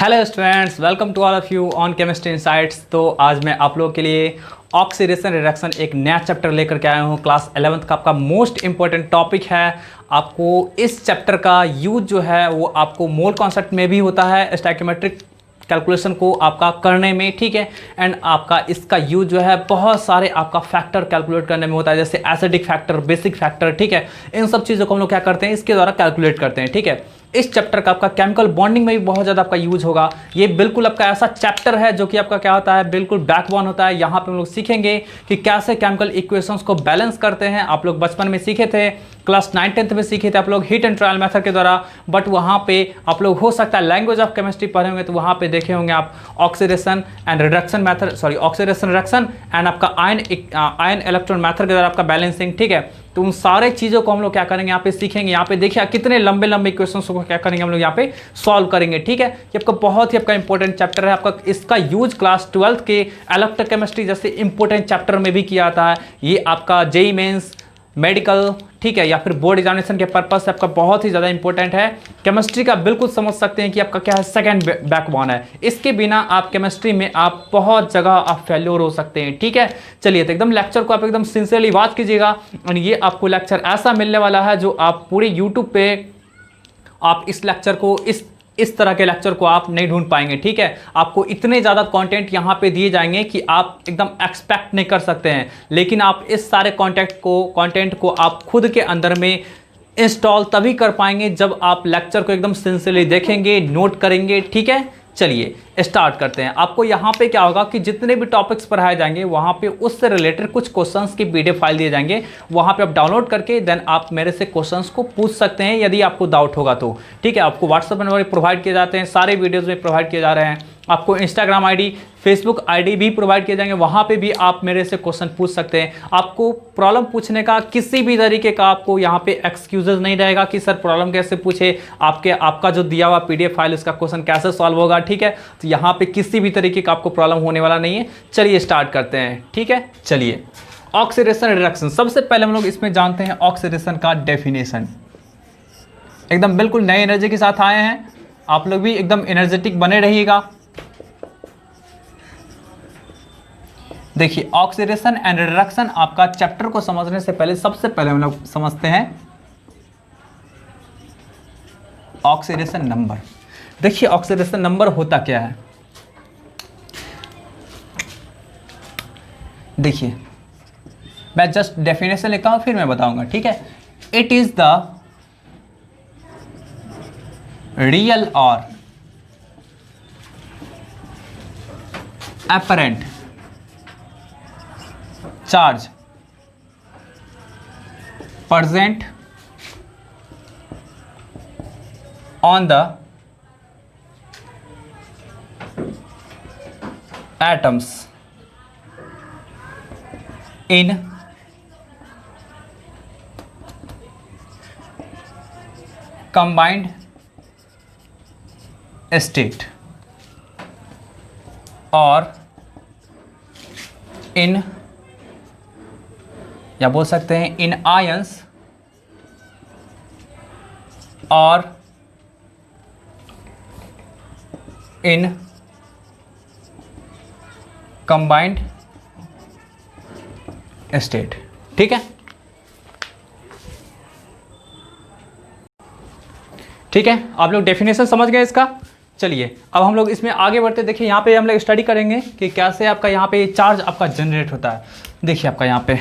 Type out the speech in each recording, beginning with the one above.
Hello students, welcome to all of you on chemistry insights. तो आज मैं आप लोगों के लिए ऑक्सीडेशन रिडक्शन एक नया चैप्टर लेकर के आया हूँ। क्लास 11th का आपका मोस्ट इंपॉर्टेंट टॉपिक है। आपको इस चैप्टर का यूज जो है वो आपको मोल कॉन्सेप्ट में भी होता है, स्टोइकियोमेट्रिक कैलकुलेशन को आपका करने में, ठीक है। एंड आपका इसका यूज जो है बहुत सारे आपका फैक्टर कैलकुलेट करने में होता है, जैसे एसिडिक फैक्टर, बेसिक फैक्टर, ठीक है। इन सब चीज़ों को हम लोग क्या करते हैं, इसके द्वारा कैलकुलेट करते हैं, ठीक है। इस चैप्टर का आपका केमिकल बॉन्डिंग में भी बहुत ज़्यादा आपका यूज होगा। ये बिल्कुल आपका ऐसा चैप्टर है जो कि आपका क्या होता है, बिल्कुल बैकबोन होता है। यहाँ पे हम लोग सीखेंगे कि कैसे केमिकल इक्वेशंस को बैलेंस करते हैं। आप लोग बचपन में सीखे थे, क्लास 9-10th में सीखे थे आप लोग हीट एंड ट्रायल मेथड के द्वारा। बट वहाँ पे आप लोग हो सकता है लैंग्वेज ऑफ केमिस्ट्री पढ़े होंगे तो वहाँ पे देखे होंगे आप oxidation and reduction method, sorry oxidation reduction and आपका आयन इलेक्ट्रॉन मेथड के द्वारा आपका बैलेंसिंग, ठीक है। तो उन सारे चीज़ों को हम लोग क्या करेंगे, यहाँ पे सीखेंगे। यहाँ पे देखिए कितने लंबे लंबे क्वेश्चंस को क्या करेंगे हम लोग यहाँ पे सॉल्व करेंगे, ठीक है। ये आपका बहुत ही आपका इंपॉर्टेंट चैप्टर है। आपका इसका यूज क्लास 12th के इलेक्ट्रोकेमिस्ट्री जैसे इंपॉर्टेंट चैप्टर में भी किया जाता है। ये आपका जेईई मेंस, मेडिकल, ठीक है, या फिर बोर्ड एग्जामिनेशन के पर्पज से आपका बहुत ही ज़्यादा इंपॉर्टेंट है। केमिस्ट्री का बिल्कुल समझ सकते हैं कि आपका क्या है, सेकंड बैकबोन है। इसके बिना आप केमिस्ट्री में आप बहुत जगह आप फेल्योर हो सकते हैं, ठीक है। चलिए, तो एकदम लेक्चर को आप एकदम सिंसियरली वॉच कीजिएगा। और ये आपको लेक्चर ऐसा मिलने वाला है जो आप पूरे यूट्यूब पे आप इस लेक्चर को इस तरह के लेक्चर को आप नहीं ढूंढ पाएंगे, ठीक है। आपको इतने ज़्यादा कंटेंट यहाँ पे दिए जाएंगे कि आप एकदम एक्सपेक्ट नहीं कर सकते हैं। लेकिन आप इस सारे कंटेंट को आप खुद के अंदर में इंस्टॉल तभी कर पाएंगे जब आप लेक्चर को एकदम सिंसियरली देखेंगे, नोट करेंगे, ठीक है। चलिए स्टार्ट करते हैं। आपको यहाँ पे क्या होगा कि जितने भी टॉपिक्स पढ़ाए जाएंगे वहाँ पे उससे रिलेटेड कुछ क्वेश्चंस की पीडीएफ फाइल दिए जाएंगे। वहाँ पे आप डाउनलोड करके देन आप मेरे से क्वेश्चंस को पूछ सकते हैं यदि आपको डाउट होगा तो, ठीक है। आपको व्हाट्सएप नंबर प्रोवाइड किए जाते हैं, सारे वीडियोज़ में प्रोवाइड किए जा रहे हैं। आपको इंस्टाग्राम आईडी, फेसबुक आईडी भी प्रोवाइड किए जाएंगे, वहाँ पे भी आप मेरे से क्वेश्चन पूछ सकते हैं। आपको प्रॉब्लम पूछने का किसी भी तरीके का आपको यहाँ पे एक्सक्यूजेज नहीं रहेगा कि सर प्रॉब्लम कैसे पूछे, आपका जो दिया हुआ पीडीएफ फाइल उसका क्वेश्चन कैसे सॉल्व होगा, ठीक है। तो यहाँ पे किसी भी तरीके का आपको प्रॉब्लम होने वाला नहीं है। चलिए स्टार्ट करते हैं, ठीक है। चलिए, ऑक्सीडेशन रिडक्शन, सबसे पहले हम लोग इसमें जानते हैं ऑक्सीडेशन का डेफिनेशन। एकदम बिल्कुल नए एनर्जी के साथ आए हैं, आप लोग भी एकदम एनर्जेटिक बने रहिएगा। देखिए, ऑक्सीडेशन एंड रिडक्शन आपका चैप्टर को समझने से पहले सबसे पहले हम लोग समझते हैं ऑक्सीडेशन नंबर। देखिए, ऑक्सीडेशन नंबर होता क्या है। देखिए, मैं जस्ट डेफिनेशन लिखता हूं फिर मैं बताऊंगा, ठीक है। इट इज द रियल और apparent charge present on the atoms in combined state और इन, या बोल सकते हैं इन आयंस और इन कंबाइंड स्टेट, ठीक है। ठीक है, आप लोग डेफिनेशन समझ गए इसका। चलिए अब हम लोग इसमें आगे बढ़ते। देखिए, यहाँ पे हम लोग स्टडी करेंगे कि कैसे आपका यहाँ पे चार्ज आपका जनरेट होता है। देखिए आपका यहाँ पे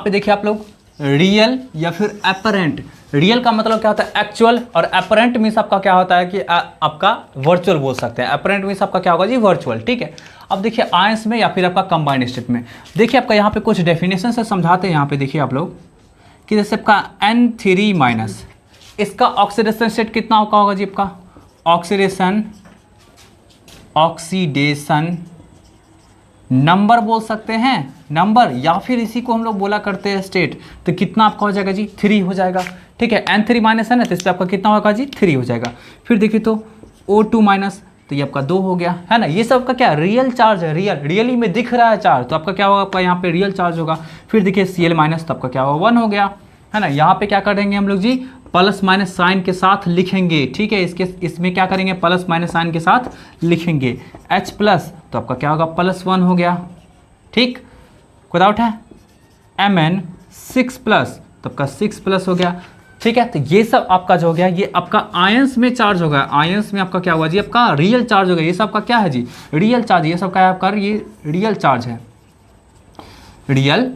देखिए आप लोग रियल या फिर एपरेंट। रियल का मतलब क्या होता है, एक्चुअल, और एपरेंट मीन्स आपका क्या होता है कि आपका वर्चुअल बोल सकते हैं। एपरेंट मीन्स आपका क्या होगा जी, वर्चुअल, ठीक है। अब देखिए आयंस में या फिर आपका कंबाइंड स्टेट में, देखिए आपका यहाँ पे कुछ डेफिनेशन से समझाते हैं। यहाँ पे देखिए आप लोग कि जैसे आपका N3- इसका ऑक्सीडेशन स्टेट कितना होगा जी, आपका ऑक्सीडेशन नंबर बोल सकते हैं, नंबर, या फिर इसी को हम लोग बोला करते हैं स्टेट। तो कितना आपका हो जाएगा जी, 3 हो जाएगा, ठीक है। N3- है ना, तो इस पर आपका कितना होगा जी, 3 हो जाएगा। फिर देखिए तो O2-, तो ये आपका 2 हो गया, है ना। ये सब का क्या रियल चार्ज है, रियली में दिख रहा है चार्ज, तो आपका क्या होगा, आपका यहाँ पे रियल चार्ज होगा। फिर देखिए Cl-, तो आपका क्या होगा 1 हो गया। है ना। यहाँ पे क्या करेंगे हम लोग जी, प्लस माइनस साइन के साथ लिखेंगे, ठीक है। इसमें क्या करेंगे, प्लस माइनस साइन के साथ लिखेंगे। H प्लस तो आपका क्या होगा, +1 हो गया, ठीक, कोई डाउट है। Mn 6 प्लस तो आपका 6 प्लस हो गया, ठीक है। तो ये सब आपका जो हो गया, ये आपका आयंस में चार्ज होगा, आयंस में आपका क्या हुआ जी, आपका रियल चार्ज होगा। ये सब आपका क्या है जी, रियल चार्ज, ये सब का है आपका, ये रियल चार्ज है, रियल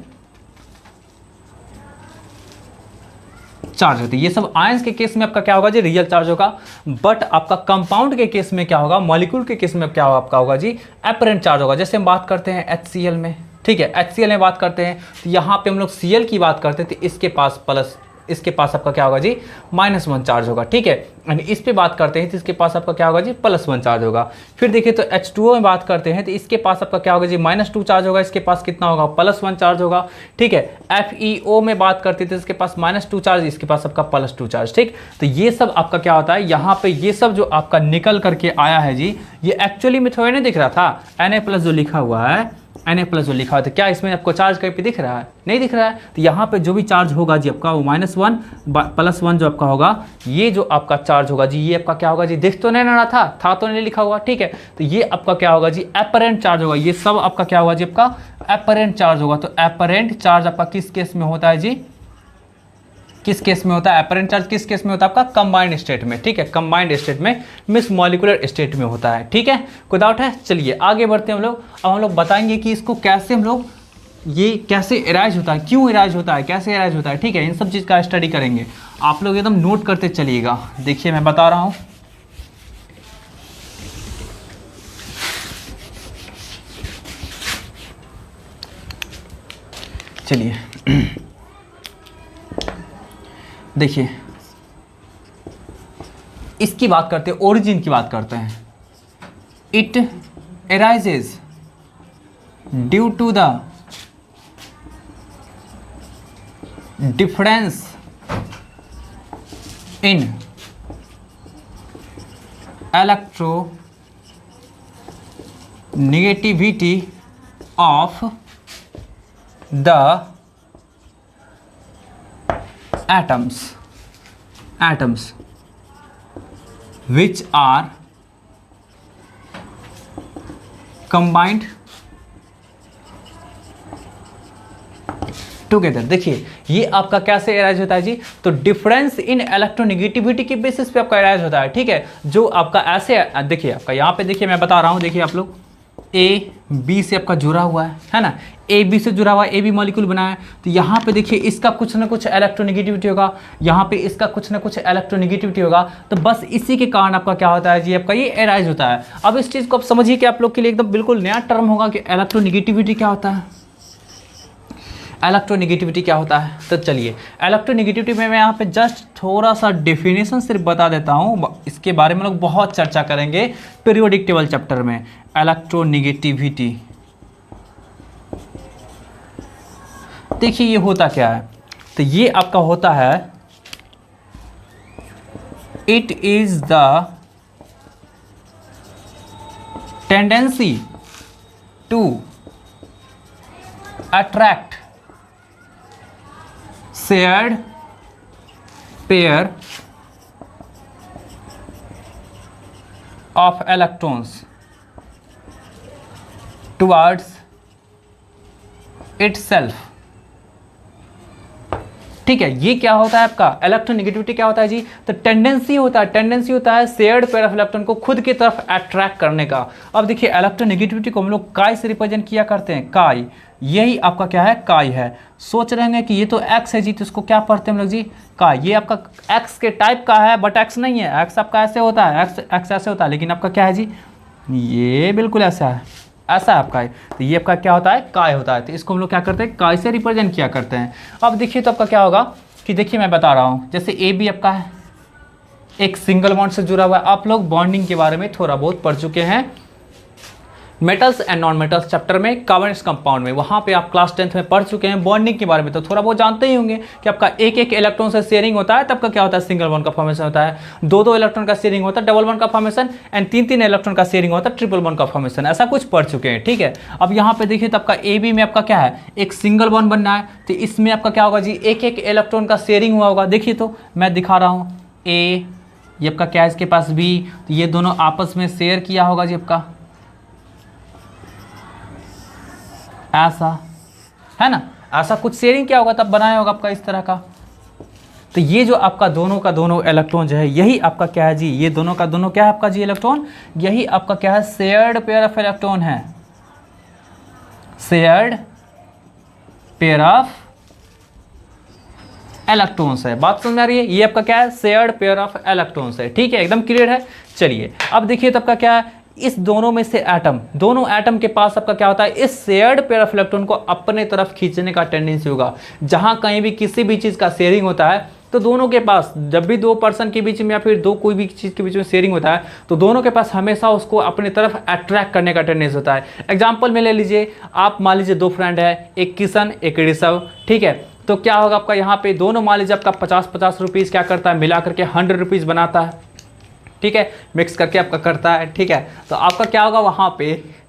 चार्ज होती है। ये सब आयंस के केस में आपका क्या होगा जी, रियल चार्ज होगा। बट आपका कंपाउंड के केस में क्या होगा, मॉलिक्यूल के केस में क्या होगा, आपका होगा जी एपरेंट चार्ज होगा। जैसे हम बात करते हैं HCl में, ठीक है, HCl में बात करते हैं तो यहाँ पे हम लोग Cl की बात करते हैं तो इसके पास प्लस, इसके पास आपका क्या होगा जी, -1 चार्ज होगा, ठीक है। एंड इस पे बात करते हैं तो इसके पास आपका क्या होगा जी, +1 चार्ज होगा। फिर देखिए तो H2O में बात करते हैं तो इसके पास आपका क्या होगा जी, -2 चार्ज होगा, इसके पास कितना होगा, +1 चार्ज होगा, ठीक है। FeO में बात करते थे तो इसके पास -2 चार्ज, इसके पास आपका +2 चार्ज, ठीक। तो ये सब आपका क्या होता है, यहाँ पे ये सब जो आपका निकल करके आया है जी, ये एक्चुअली में थोड़ा नहीं दिख रहा था, Na+ जो लिखा हुआ है, Na+ जो लिखा हुआ है, तो क्या इसमें आपको चार्ज कहीं पे दिख रहा है, नहीं दिख रहा है। तो यहाँ पे जो भी चार्ज होगा जी आपका, वो -1 +1 जो आपका होगा, ये जो आपका चार्ज होगा जी, ये आपका क्या होगा जी, दिख तो नहीं रहा था तो नहीं लिखा हुआ, ठीक है। तो ये आपका क्या होगा जी, एपरेंट चार्ज होगा। ये सब आपका क्या होगा जी, आपका एपरेंट चार्ज होगा। तो एपरेंट चार्ज आपका किस केस में होता है जी, किस केस में होता है, एपरेंट चार्ज किस केस में होता है, आपका कंबाइंड स्टेट में, ठीक है, कंबाइंड स्टेट में, मिस मॉलिक्यूलर स्टेट में होता है, ठीक है। कोई डाउट है, चलिए आगे बढ़ते हैं हम लोग। अब हम लोग बताएंगे कि इसको कैसे हम लोग, ये कैसे इराइज होता है, क्यों इराइज होता है, कैसे इराइज होता है, ठीक है। इन सब चीज़ का स्टडी करेंगे, आप लोग एकदम नोट करते चलिएगा। देखिए मैं बता रहा हूँ, चलिए देखिए, इसकी बात करते हैं, ओरिजिन की बात करते हैं। It arises due to the difference in electronegativity of the atoms which are combined together. देखिए ये आपका कैसे अराइज होता है जी, तो डिफरेंस इन इलेक्ट्रोनेगेटिविटी के बेसिस पे आपका अराइज होता है, ठीक है। जो आपका ऐसे, देखिए आपका यहाँ पे, देखिए मैं बता रहा हूँ, देखिए आप लोग A-B से आपका जुड़ा हुआ है ना, A-B से जुड़ा हुआ, A-B मॉलिक्यूल बना है। तो यहाँ पे देखिए इसका कुछ ना कुछ इलेक्ट्रोनेगेटिविटी होगा, यहाँ पे इसका कुछ ना कुछ इलेक्ट्रोनेगेटिविटी होगा। तो बस इसी के कारण आपका क्या होता है जी, आपका ये अराइज होता है। अब इस चीज़ को आप समझिए कि आप लोग के लिए एकदम बिल्कुल नया टर्म होगा कि इलेक्ट्रोनेगेटिविटी क्या होता है, इलेक्ट्रोनेगेटिविटी क्या होता है। तो चलिए इलेक्ट्रोनेगेटिविटी में मैं यहाँ पे जस्ट थोड़ा सा डेफिनेशन सिर्फ बता देता हूँ, इसके बारे में लोग बहुत चर्चा करेंगे पीरियोडिक टेबल चैप्टर में। इलेक्ट्रोनेगेटिविटी देखिए ये होता क्या है, तो ये आपका होता है, it is the tendency to attract shared pair of electrons towards itself, ठीक है। ये क्या होता है आपका इलेक्ट्रोनेगेटिविटी क्या होता है जी, तो टेंडेंसी होता है शेयर्ड पेयर ऑफ इलेक्ट्रॉन को खुद की तरफ अट्रैक्ट करने का। अब देखिए इलेक्ट्रोनेगेटिविटी को हम लोग काय से रिप्रेजेंट किया करते हैं, काय, यही आपका क्या है, काय है। सोच रहे हैं कि ये तो एक्स है जी, तो इसको क्या पढ़ते हैं हम लोग जी, काय। ये आपका एक्स के टाइप का है बट एक्स नहीं है, एक्स आपका ऐसे होता है, एक्स ऐसे होता है, लेकिन आपका क्या है जी, ये बिल्कुल ऐसा है, ऐसा आपका है। तो ये आपका क्या होता है, काय होता है। तो इसको हम लोग क्या करते हैं, काय से रिप्रेजेंट किया करते हैं। अब देखिए तो आपका क्या होगा कि देखिए मैं बता रहा हूँ, जैसे ए बी आपका है, एक सिंगल बॉन्ड से जुड़ा हुआ है। आप लोग बॉन्डिंग के बारे में थोड़ा बहुत पढ़ चुके हैं, metals and non metals chapter में कार्बनिक कंपाउंड में, वहाँ पे आप क्लास 10th में पढ़ चुके हैं बॉन्डिंग के बारे में, तो थोड़ा बहुत जानते ही होंगे कि आपका एक एक इलेक्ट्रॉन से शेयरिंग होता है तब का क्या होता है, सिंगल बॉन्ड का फॉर्मेशन होता है, दो दो इलेक्ट्रॉन का शेयरिंग होता है डबल बॉन्ड का फॉर्मेशन, एंड तीन तीन इलेक्ट्रॉन का शेयरिंग होता है ट्रिपल बॉन्ड का फॉर्मेशन, ऐसा कुछ पढ़ चुके हैं। ठीक है, अब यहाँ पे देखिए तब का ए बी में आपका क्या है, एक सिंगल बॉन्ड बनना है, तो इसमें आपका क्या होगा जी, एक एक इलेक्ट्रॉन का शेयरिंग हुआ होगा। देखिए तो मैं दिखा रहा हूँ, ए ये आपका क्या है, इसके पास बी, तो ये दोनों आपस में शेयर किया होगा जी आपका, ऐसा है ना, ऐसा कुछ शेयरिंग क्या होगा तब बनाया होगा आपका इस तरह का। तो ये जो आपका दोनों का दोनों इलेक्ट्रॉन जो है, यही आपका क्या है जी, ये दोनों का दोनों क्या है आपका जी इलेक्ट्रॉन, यही आपका क्या है, शेयर्ड पेयर ऑफ इलेक्ट्रॉन है, शेयर्ड पेयर ऑफ इलेक्ट्रॉन्स है। बात समझ में आ रही है, ये आपका क्या है, शेयर्ड पेयर ऑफ इलेक्ट्रॉन्स है। ठीक है, एकदम क्लियर है। चलिए अब देखिए तब का क्या है, इस दोनों में से एटम, दोनों एटम के पास आपका क्या होता है, इस शेयर्ड पेयर ऑफ इलेक्ट्रॉन को अपने तरफ खींचने का टेंडेंसी होगा। जहां कहीं भी किसी भी चीज़ का शेयरिंग होता है तो दोनों के पास, जब भी दो पर्सन के बीच में या फिर दो कोई भी चीज़ के बीच में शेयरिंग होता है तो दोनों के पास हमेशा उसको अपनी तरफ अट्रैक्ट करने का टेंडेंसी होता है। एग्जाम्पल में ले लीजिए, आप मान लीजिए दो फ्रेंड है, एक किशन एक ऋषभ, ठीक है, तो क्या होगा आपका यहाँ पे दोनों मान लीजिए आपका 50-50 रुपीज़ क्या करता है, मिला करके 100 रुपीज़ बनाता है। ठीक है, मिक्स करके आपका करता है। ठीक है, तो आपका क्या होगा, वहाँ पे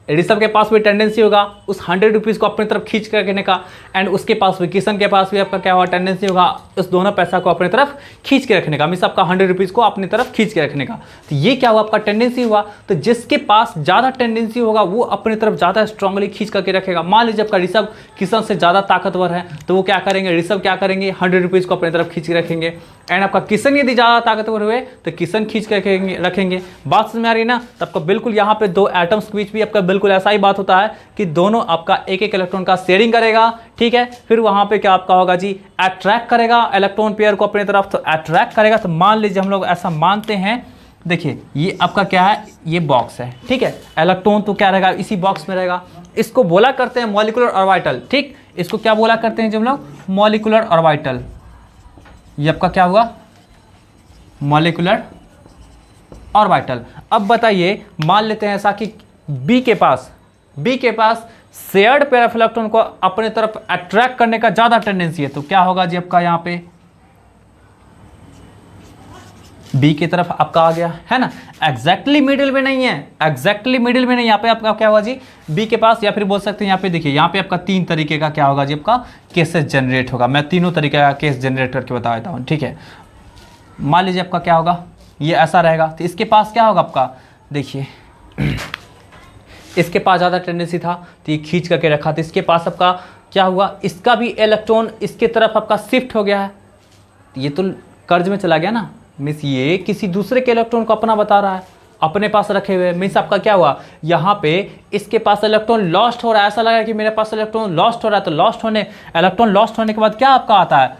ऋषभ के पास भी टेंडेंसी होगा उस 100 रुपीज़ को अपनी तरफ खींच कर रखने का, एंड उसके पास भी, किशन के पास भी आपका क्या होगा, टेंडेंसी होगा उस दोनों पैसा को अपनी तरफ खींच के रखने का, मीन्स आपका 100 रुपीज़ को अपनी तरफ खींच के रखने का। तो ये क्या हुआ, आपका टेंडेंसी हुआ। तो जिसके पास ज़्यादा टेंडेंसी होगा वो अपनी तरफ ज़्यादा स्ट्रांगली खींच करके रखेगा। मान लीजिए आपका ऋषभ किशन से ज़्यादा ताकतवर है तो वो क्या करेंगे, ऋषभ क्या करेंगे, 100 रुपीज़ को अपनी तरफ खींच के रखेंगे, एंड आपका किशन यदि ज़्यादा ताकतवर हुए तो किशन खींच के रखेंगे। बात समझ में आ रही है ना। तो आपका बिल्कुल यहाँ पे दो एटम्स के बीच भी आपका बिल्कुल ऐसा ही बात होता है कि दोनों आपका एक एक इलेक्ट्रॉन का शेयरिंग करेगा। ठीक है, फिर वहां पे क्या आपका होगा जी, अट्रैक्ट करेगा इलेक्ट्रॉन पेयर को अपनी तरफ, तो अट्रैक्ट करेगा। तो मान लीजिए हम लोग ऐसा मानते हैं, देखिए ये आपका क्या है, ये बॉक्स है। ठीक है, इलेक्ट्रॉन तो क्या रहेगा, इसी बॉक्स में रहेगा। इसको बोला करते हैं मॉलिक्यूलर ऑर्बिटल। ठीक, इसको क्या बोला करते हैं जब लोग, मॉलिक्यूलर ऑर्बिटल। ये आपका क्या हुआ, मॉलिक्यूलर ऑर्बिटल। अब बताइए, मान लेते हैं ऐसा कि बी के पास शेयर्ड पेयर ऑफ इलेक्ट्रॉन को अपने तरफ अट्रैक्ट करने का ज्यादा टेंडेंसी है, तो क्या होगा जी आपका यहाँ पे बी की तरफ आपका आ गया है ना, एग्जैक्टली मिडिल में नहीं है, एग्जैक्टली मिडिल में नहीं, यहाँ पे आपका क्या होगा जी, बी के पास, या फिर बोल सकते हैं यहाँ पे देखिए, यहाँ पे आपका तीन तरीके का क्या होगा जी आपका केसेस जनरेट होगा। मैं तीनों तरीके का केस जनरेट करके बता देता हूँ। ठीक है, मान लीजिए आपका क्या होगा, ये ऐसा रहेगा, तो इसके पास क्या होगा आपका, देखिए इसके पास ज़्यादा टेंडेंसी था तो ये खींच करके रखा, तो इसके पास आपका क्या हुआ, इसका भी इलेक्ट्रॉन इसके तरफ आपका शिफ्ट हो गया है, ये तो कर्ज में चला गया ना, मीन्स ये किसी दूसरे के इलेक्ट्रॉन को अपना बता रहा है, अपने पास रखे हुए, मीन्स आपका क्या हुआ, यहाँ पे इसके पास इलेक्ट्रॉन लॉस्ट हो रहा है, ऐसा लगा कि मेरे पास इलेक्ट्रॉन लॉस्ट हो रहा है, तो इलेक्ट्रॉन लॉस्ट होने के बाद क्या आपका आता है,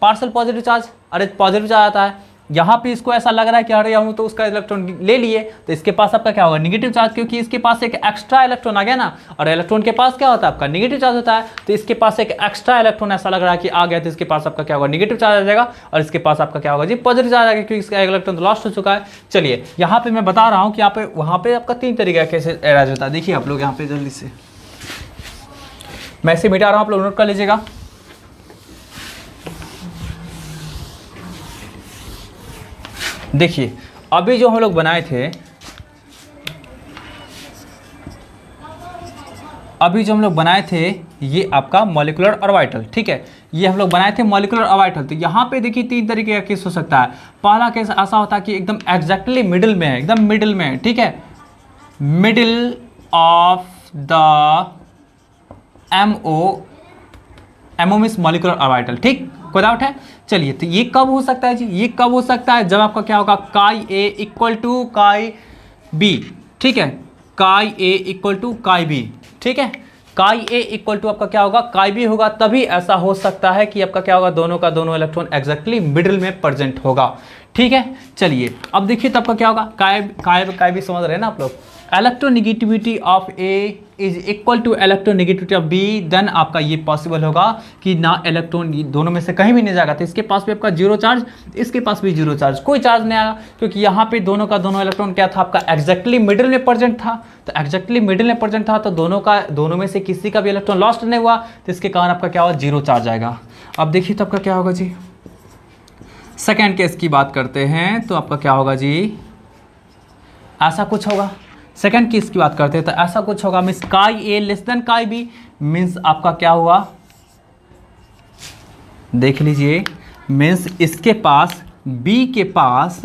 पार्शियल पॉजिटिव चार्ज, अरे पॉजिटिव चार्ज आता है। यहाँ पे इसको ऐसा लग रहा है कि अरे हम तो उसका इलेक्ट्रॉन ले लिए, तो इसके पास आपका क्या होगा, निगेटिव चार्ज, क्योंकि इसके पास एक एक्स्ट्रा इलेक्ट्रॉन आ गया ना, और इलेक्ट्रॉन के पास क्या होता है आपका निगेटिव चार्ज होता है, तो इसके पास एक एक्स्ट्रा इलेक्ट्रॉन ऐसा लग रहा है कि आ गया, तो इसके पास आपका क्या होगा, निगेटिव चार्ज आ जाएगा, और इसके पास आपका क्या होगा जी, पॉजिटिव चार्ज आ जाएगा, क्योंकि इसका इलेक्ट्रॉन तो लॉस्ट हो चुका है। चलिए यहाँ पे मैं बता रहा हूँ कि यहाँ पे वहाँ पे आपका तीन तरीका कैसे अरेंज होता है। देखिए आप लोग यहाँ पे जल्दी से मैं इसे मिटा रहा हूँ, आप लोग नोट कर लीजिएगा। देखिए अभी जो हम लोग बनाए थे, ये आपका मॉलिक्यूलर ऑर्बिटल। ठीक है, ये हम लोग बनाए थे मॉलिक्यूलर ऑर्बिटल। तो यहाँ पे देखिए तीन तरीके का केस हो सकता है। पहला केस ऐसा होता है कि एकदम एग्जैक्टली मिडिल में है, एकदम मिडिल में है। ठीक है, middle of the MO means molecular orbital. ठीक, कोई डाउट है। चलिए, तो ये कब हो सकता है जी, ये कब हो सकता है, जब आपका क्या होगा, काई ए इक्वल टू काई बी। ठीक है, काई ए इक्वल टू काई बी। ठीक है, काई ए इक्वल टू आपका क्या होगा, काई बी होगा, तभी ऐसा हो सकता है कि आपका क्या होगा, दोनों का दोनों इलेक्ट्रॉन एग्जैक्टली मिडिल में प्रेजेंट होगा। ठीक है, चलिए अब देखिए तब का क्या होगा, काई बी समझ रहे हैं ना आप लोग। Electronegativity of A is equal to electronegativity of B, then आपका ये पॉसिबल होगा कि ना इलेक्ट्रॉन दोनों में से कहीं भी नहीं जाएगा, तो इसके पास भी आपका जीरो चार्ज, इसके पास भी जीरो चार्ज, कोई चार्ज नहीं आएगा, क्योंकि यहाँ पे दोनों का दोनों इलेक्ट्रॉन क्या था आपका एग्जैक्टली मिडिल में प्रेजेंट था। तो एग्जैक्टली मिडिल में प्रेजेंट था तो दोनों में से किसी का भी इलेक्ट्रॉन लॉस्ट नहीं हुआ, तो इसके कारण आपका क्या होगा, जीरो चार्ज आएगा। अब देखिए तो आपका क्या होगा जी, सेकेंड केस की बात करते हैं तो आपका क्या होगा जी, ऐसा कुछ होगा। सेकंड केस की बात करते हैं तो ऐसा कुछ होगा, मीन्स काई ए लेस देन काई बी, मीन्स आपका क्या हुआ, देख लीजिए, मीन्स इसके पास बी के पास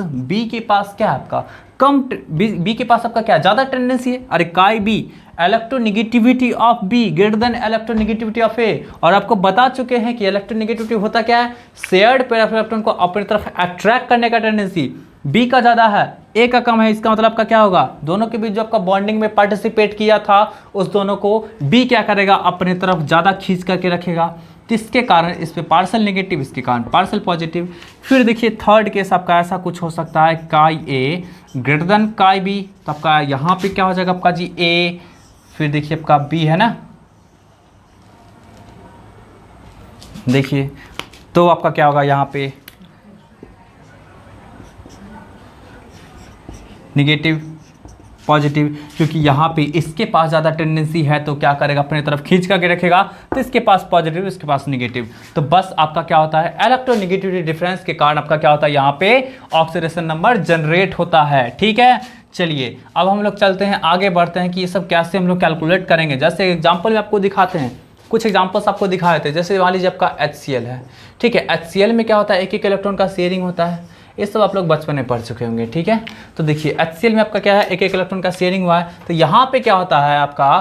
क्या है आपका कम, बी के पास आपका क्या ज़्यादा टेंडेंसी है। अरे chi B electronegativity of B greater than electronegativity of A, और आपको बता चुके हैं कि इलेक्ट्रोनेगेटिविटी होता क्या है, शेयर्ड पेयर ऑफ इलेक्ट्रॉन को अपनी तरफ अट्रैक्ट करने का टेंडेंसी बी का ज़्यादा है, ए का कम है। इसका मतलब आपका क्या होगा, दोनों के बीच जो आपका बॉन्डिंग में पार्टिसिपेट किया था उस दोनों को बी क्या करेगा, अपनी तरफ ज़्यादा खींच करके रखेगा, तो इसके कारण इस पे पार्सल नेगेटिव, इसके कारण पार्सल पॉजिटिव। फिर देखिए थर्ड केस आपका ऐसा कुछ हो सकता है, काई ए ग्रेटर देन काई बी, तो आपका यहाँ पे क्या हो जाएगा आपका जी ए, फिर देखिए आपका बी है ना, देखिए तो आपका क्या होगा यहाँ पे निगेटिव पॉजिटिव, क्योंकि यहाँ पे इसके पास ज़्यादा टेंडेंसी है तो क्या करेगा, अपनी तरफ खींच करके रखेगा, तो इसके पास पॉजिटिव, इसके पास निगेटिव। तो बस आपका क्या होता है, इलेक्ट्रोनेगेटिविटी डिफरेंस के कारण आपका क्या होता है, यहाँ पे ऑक्सीडेशन नंबर जनरेट होता है। ठीक है, चलिए अब हम लोग चलते हैं, आगे बढ़ते हैं कि ये सब कैसे हम लोग कैलकुलेट करेंगे। जैसे एग्जाम्पल में आपको दिखाते हैं, कुछ एग्जाम्पल्स आपको दिखाए थे, जैसे मान लीजिए आपका HCl है, ठीक है, HCl में क्या होता है, एक एक इलेक्ट्रॉन का शेयरिंग होता है, ये सब आप लोग बचपन में पढ़ चुके होंगे। ठीक है, तो देखिए HCl में आपका क्या है, एक एक इलेक्ट्रॉन का शेयरिंग हुआ है, तो यहाँ पे क्या होता है आपका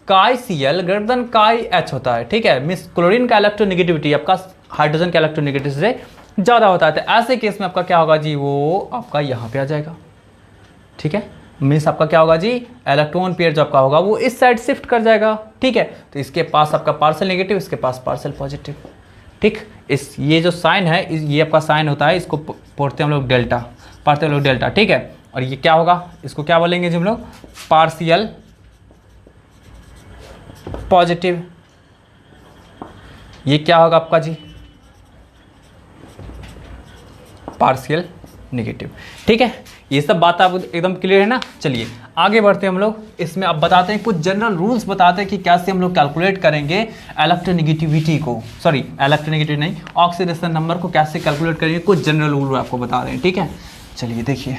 काई Cl ग्रेटर देन काई H होता है। ठीक है, मिस क्लोरीन का इलेक्ट्रोनेगेटिविटी आपका हाइड्रोजन के इलेक्ट्रोनेगेटिविटी से ज़्यादा होता है, तो ऐसे केस में आपका क्या होगा जी, वो आपका यहाँ पे आ जाएगा। ठीक है, मीन्स आपका क्या होगा जी, इलेक्ट्रॉन पेयर जो आपका होगा वो इस साइड शिफ्ट कर जाएगा। ठीक है, तो इसके पास आपका पार्सल नेगेटिव, इसके पास पार्सल पॉजिटिव। ठीक, इस ये जो साइन है ये आपका साइन होता है, इसको पढ़ते हैं हम लोग डेल्टा, पढ़ते हैं हम लोग डेल्टा। ठीक है, और ये क्या होगा, इसको क्या बोलेंगे जी हम लोग, पार्शियल पॉजिटिव। ये क्या होगा आपका जी, पार्शियल नेगेटिव। ठीक है, ये सब बात आप एकदम क्लियर है ना। चलिए आगे बढ़ते हैं हम लोग, इसमें अब बताते हैं कुछ जनरल रूल्स, बताते हैं कि कैसे हम लोग कैलकुलेट करेंगे इलेक्ट्रोनेगेटिविटी को, सॉरी इलेक्ट्रोनेगेटिव नहीं, ऑक्सीडेशन नंबर को कैसे कैलकुलेट करेंगे, कुछ जनरल रूल आपको बता रहे हैं। ठीक है, चलिए देखिए,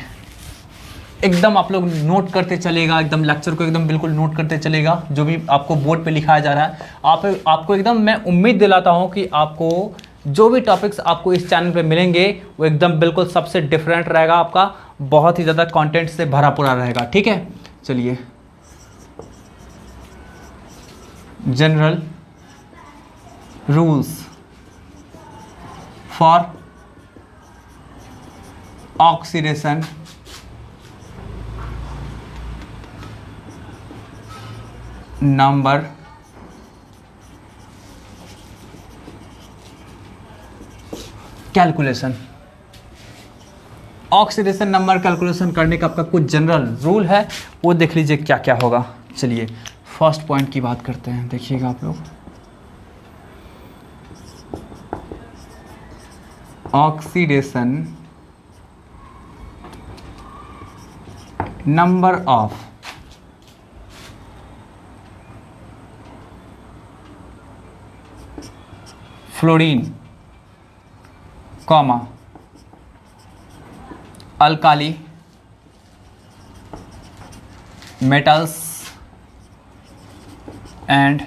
एकदम आप लोग नोट करते चलेगा, एकदम लेक्चर को एकदम बिल्कुल नोट करते चलेगा, जो भी आपको बोर्ड पे लिखाया जा रहा है। आपको एकदम मैं उम्मीद दिलाता हूँ कि आपको जो भी टॉपिक्स आपको इस चैनल पे मिलेंगे वो एकदम बिल्कुल सबसे डिफरेंट रहेगा, आपका बहुत ही ज़्यादा कंटेंट से भरा पूरा रहेगा। ठीक है, चलिए general rules for oxidation number calculation. Oxidation number calculation करने का आपका कुछ जनरल रूल है, वो देख लीजिए क्या क्या होगा। चलिए फर्स्ट पॉइंट की बात करते हैं, देखिएगा आप लोग, oxidation number of fluorine comma alkali metals and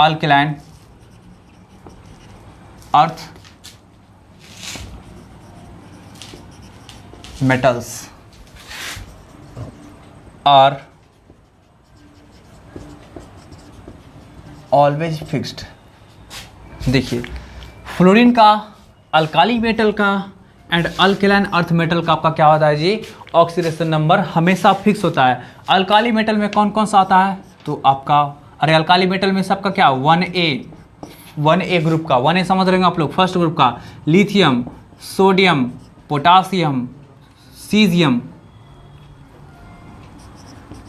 alkaline earth metals are always fixed। देखिए फ्लोरीन का, अल्काली मेटल का एंड अल्कलाइन अर्थ मेटल का आपका क्या होता है जी, ऑक्सीडेशन नंबर हमेशा फिक्स होता है। अल्काली मेटल में कौन कौन सा आता है, तो आपका, अरे अल्काली मेटल में सबका क्या 1A ग्रुप का, 1A समझ रहे हैं आप लोग, फर्स्ट ग्रुप का lithium, sodium, potassium, caesium,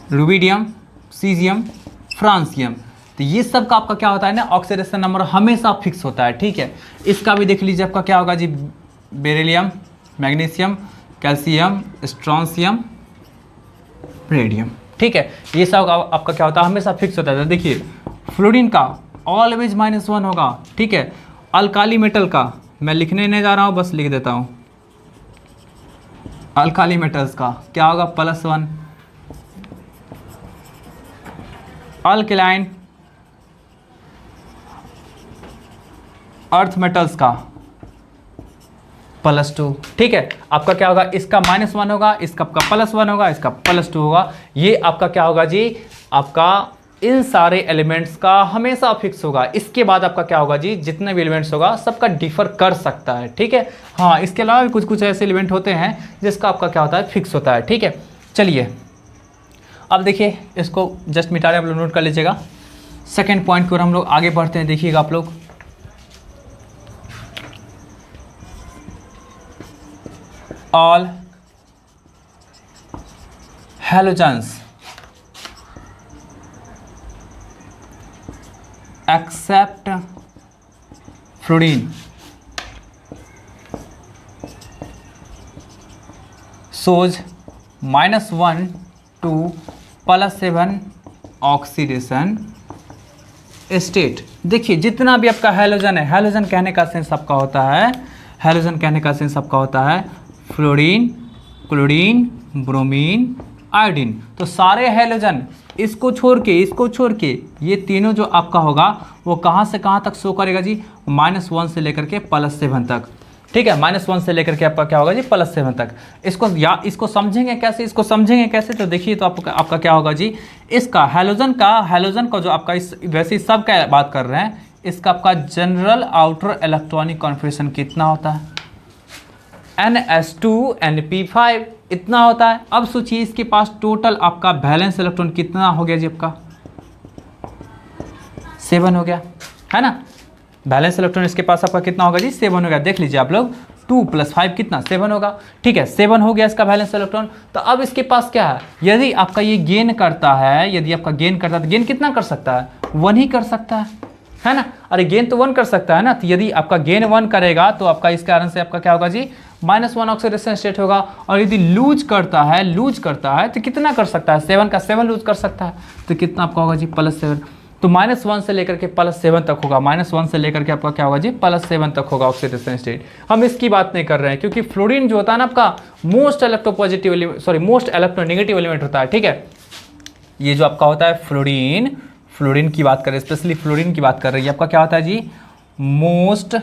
rubidium, caesium, francium. तो ये सब का आपका क्या होता है ना, ऑक्सीडेशन नंबर हमेशा फिक्स होता है। ठीक है, इसका भी देख लीजिए आपका क्या होगा जी, beryllium, magnesium, calcium, strontium, radium. ठीक है, ये सब आपका क्या होता है, हमेशा फिक्स होता है। तो देखिए फ्लोरीन का ऑलवेज -1 होगा। ठीक है, अल्काली मेटल का मैं लिखने नहीं जा रहा हूँ, बस लिख देता हूँ। अल्काली मेटल्स का क्या होगा, +1। अल्कलाइन अर्थ मेटल्स का +2। ठीक है, आपका क्या होगा, इसका -1 होगा, इसका आपका +1 होगा, इसका +2 होगा। ये आपका क्या होगा जी, आपका इन सारे एलिमेंट्स का हमेशा फिक्स होगा। इसके बाद आपका क्या होगा जी, जितने भी एलिमेंट्स होगा सबका डिफर कर सकता है। ठीक है, हाँ, इसके अलावा भी कुछ कुछ ऐसे एलिमेंट होते हैं जिसका आपका क्या होता है, फिक्स होता है। ठीक है, चलिए अब देखिए, इसको जस्ट मिटा रहे, आप लोग नोट कर लीजिएगा। सेकेंड पॉइंट की ओर हम लोग आगे बढ़ते हैं। देखिएगा आप लोग, all halogens except fluorine shows -1 to +7 oxidation state. देखिए जितना भी आपका हैलोजन है, हैलोजन कहने का सेंस आपका होता है, हैलोजन कहने का सेंस आपका होता है फ्लोरीन, क्लोरीन, ब्रोमीन, आयोडीन। तो सारे हैलोजन इसको छोड़ के ये तीनों जो आपका होगा वो कहाँ से कहाँ तक शो करेगा जी, -1 से लेकर के +7 तक। ठीक है, -1 से लेकर के आपका क्या होगा जी, +7 तक। इसको समझेंगे कैसे, तो देखिए, तो आपका क्या होगा जी, इसका हैलोजन का जो आपका इस वैसे सब का बात कर रहे हैं, इसका आपका जनरल आउटर इलेक्ट्रॉनिक कॉन्फिगरेशन कितना होता है, NS2Np5 इतना होता है। अब सोचिए इसके पास टोटल आपका वैलेंस इलेक्ट्रॉन कितना हो गया जी, आपका 7 हो गया, है ना। बैलेंस इलेक्ट्रॉन इसके पास आपका कितना होगा जी, 7 हो गया। देख लीजिए आप लोग, 2 + 5 कितना, 7 होगा। ठीक है, 7 हो गया इसका बैलेंस इलेक्ट्रॉन। तो अब इसके पास क्या है, यदि आपका ये गेन करता है, तो गेन कितना कर सकता है, 1 ही कर सकता है ना। अरे गेन तो 1 कर सकता है ना। तो यदि आपका गेन 1 करेगा तो आपका इस कारण से आपका क्या होगा जी, -1 ऑक्सीडेशन स्टेट होगा। और यदि लूज करता है तो कितना कर सकता है, 7 का 7 लूज कर सकता है। तो कितना आपका होगा जी, +7। तो -1 से लेकर के +7 तक होगा, -1 से लेकर के आपका क्या होगा जी, +7 तक होगा ऑक्सीडेशन स्टेट। हम इसकी बात नहीं कर रहे हैं, क्योंकि फ्लोरीन जो होता है ना आपका मोस्ट इलेक्ट्रोनेगेटिव एलिमेंट होता है। ठीक है, ये जो आपका होता है फ्लोरीन की बात करें, स्पेशली फ्लोरीन की बात कर रही है, आपका क्या होता है जी, मोस्ट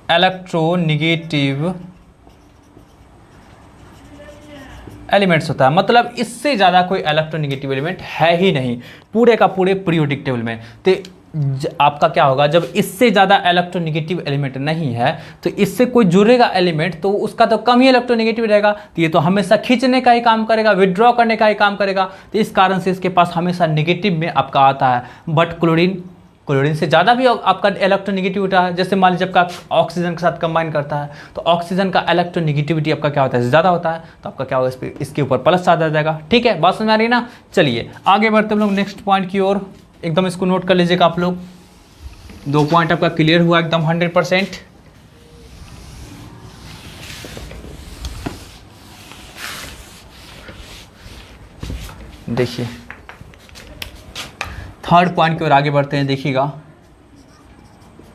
इलेक्ट्रोनेगेटिव एलिमेंट्स होता है। मतलब इससे ज़्यादा कोई इलेक्ट्रोनेगेटिव एलिमेंट है ही नहीं पूरे का पूरे पीरियोडिक टेबल में। तो आपका क्या होगा, जब इससे ज़्यादा इलेक्ट्रोनेगेटिव एलिमेंट नहीं है तो इससे कोई जुड़ेगा एलिमेंट तो उसका तो कम ही इलेक्ट्रोनेगेटिव रहेगा। तो ये तो हमेशा खींचने का ही काम करेगा, विड्रॉ करने का ही काम करेगा। तो इस कारण से इसके पास हमेशा नेगेटिव में आपका आता है। बट क्लोरीन से ज़्यादा भी आपका इलेक्ट्रोनेगेटिव होता है। जैसे मान लीजिए आपका ऑक्सीजन के साथ कंबाइन करता है तो ऑक्सीजन का इलेक्ट्रोनेगेटिविटी आपका क्या होता है, ज़्यादा होता है। तो आपका क्या होगा, इसके ऊपर प्लस आ जाएगा। ठीक है, बात समझ आ रही है ना। चलिए आगे बढ़ते हम लोग नेक्स्ट पॉइंट की ओर। एकदम इसको नोट कर लीजिएगा आप लोग। 2 पॉइंट आपका क्लियर हुआ एकदम 100%। देखिए थर्ड पॉइंट की ओर आगे बढ़ते हैं। देखिएगा,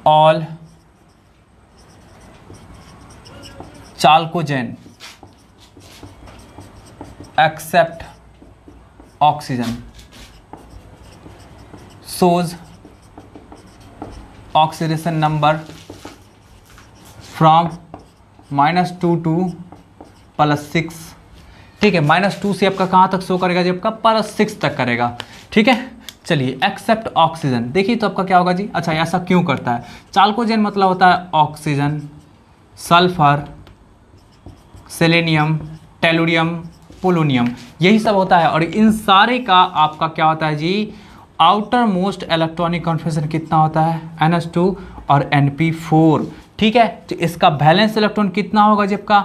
all chalcogen except oxygen shows oxidation number from -2 to +6। ठीक है, -2 से आपका कहाँ तक शो करेगा जी, आपका +6 तक करेगा। ठीक है, चलिए एक्सेप्ट ऑक्सीजन। देखिए तो आपका क्या होगा जी, अच्छा ऐसा क्यों करता है, चाल्कोजेन मतलब होता है oxygen, sulphur, selenium, tellurium, polonium, यही सब होता है। और इन सारे का आपका क्या होता है जी, आउटर मोस्ट इलेक्ट्रॉनिक कॉन्फिगरेशन कितना होता है, NH2 और Np4। ठीक है, तो इसका बैलेंस इलेक्ट्रॉन कितना होगा जी, आपका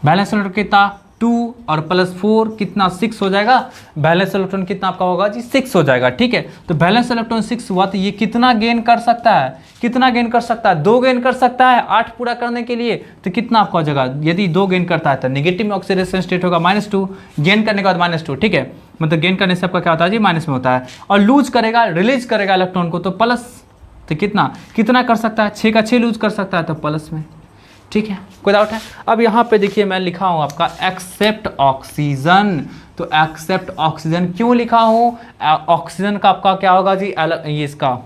बैलेंस इलेक्ट्रॉन कितना, 2 और +4 कितना 6 हो जाएगा। बैलेंस इलेक्ट्रॉन कितना आपका होगा जी 6 हो जाएगा। ठीक है, तो बैलेंस इलेक्ट्रॉन 6 हुआ तो ये कितना गेन कर सकता है, कितना गेन कर सकता है, 2 गेन कर सकता है 8 पूरा करने के लिए। तो कितना आपका हो जाएगा, यदि 2 गेन करता है तो नेगेटिव में ऑक्सीडेशन स्टेट होगा -2, गेन करने के बाद -2। ठीक है, मतलब गेन करने से आपका क्या होता है जी माइनस में होता है, और लूज करेगा रिलीज करेगा इलेक्ट्रॉन को तो प्लस। तो कितना कितना कर सकता है, 6 का 6 लूज कर सकता है तो प्लस में। ठीक है, कोई डाउट है। अब यहाँ पे देखिए मैं लिखा हूँ आपका एक्सेप्ट ऑक्सीजन। तो एक्सेप्ट ऑक्सीजन क्यों लिखा हूँ, ऑक्सीजन का आपका क्या होगा जी, ये इसका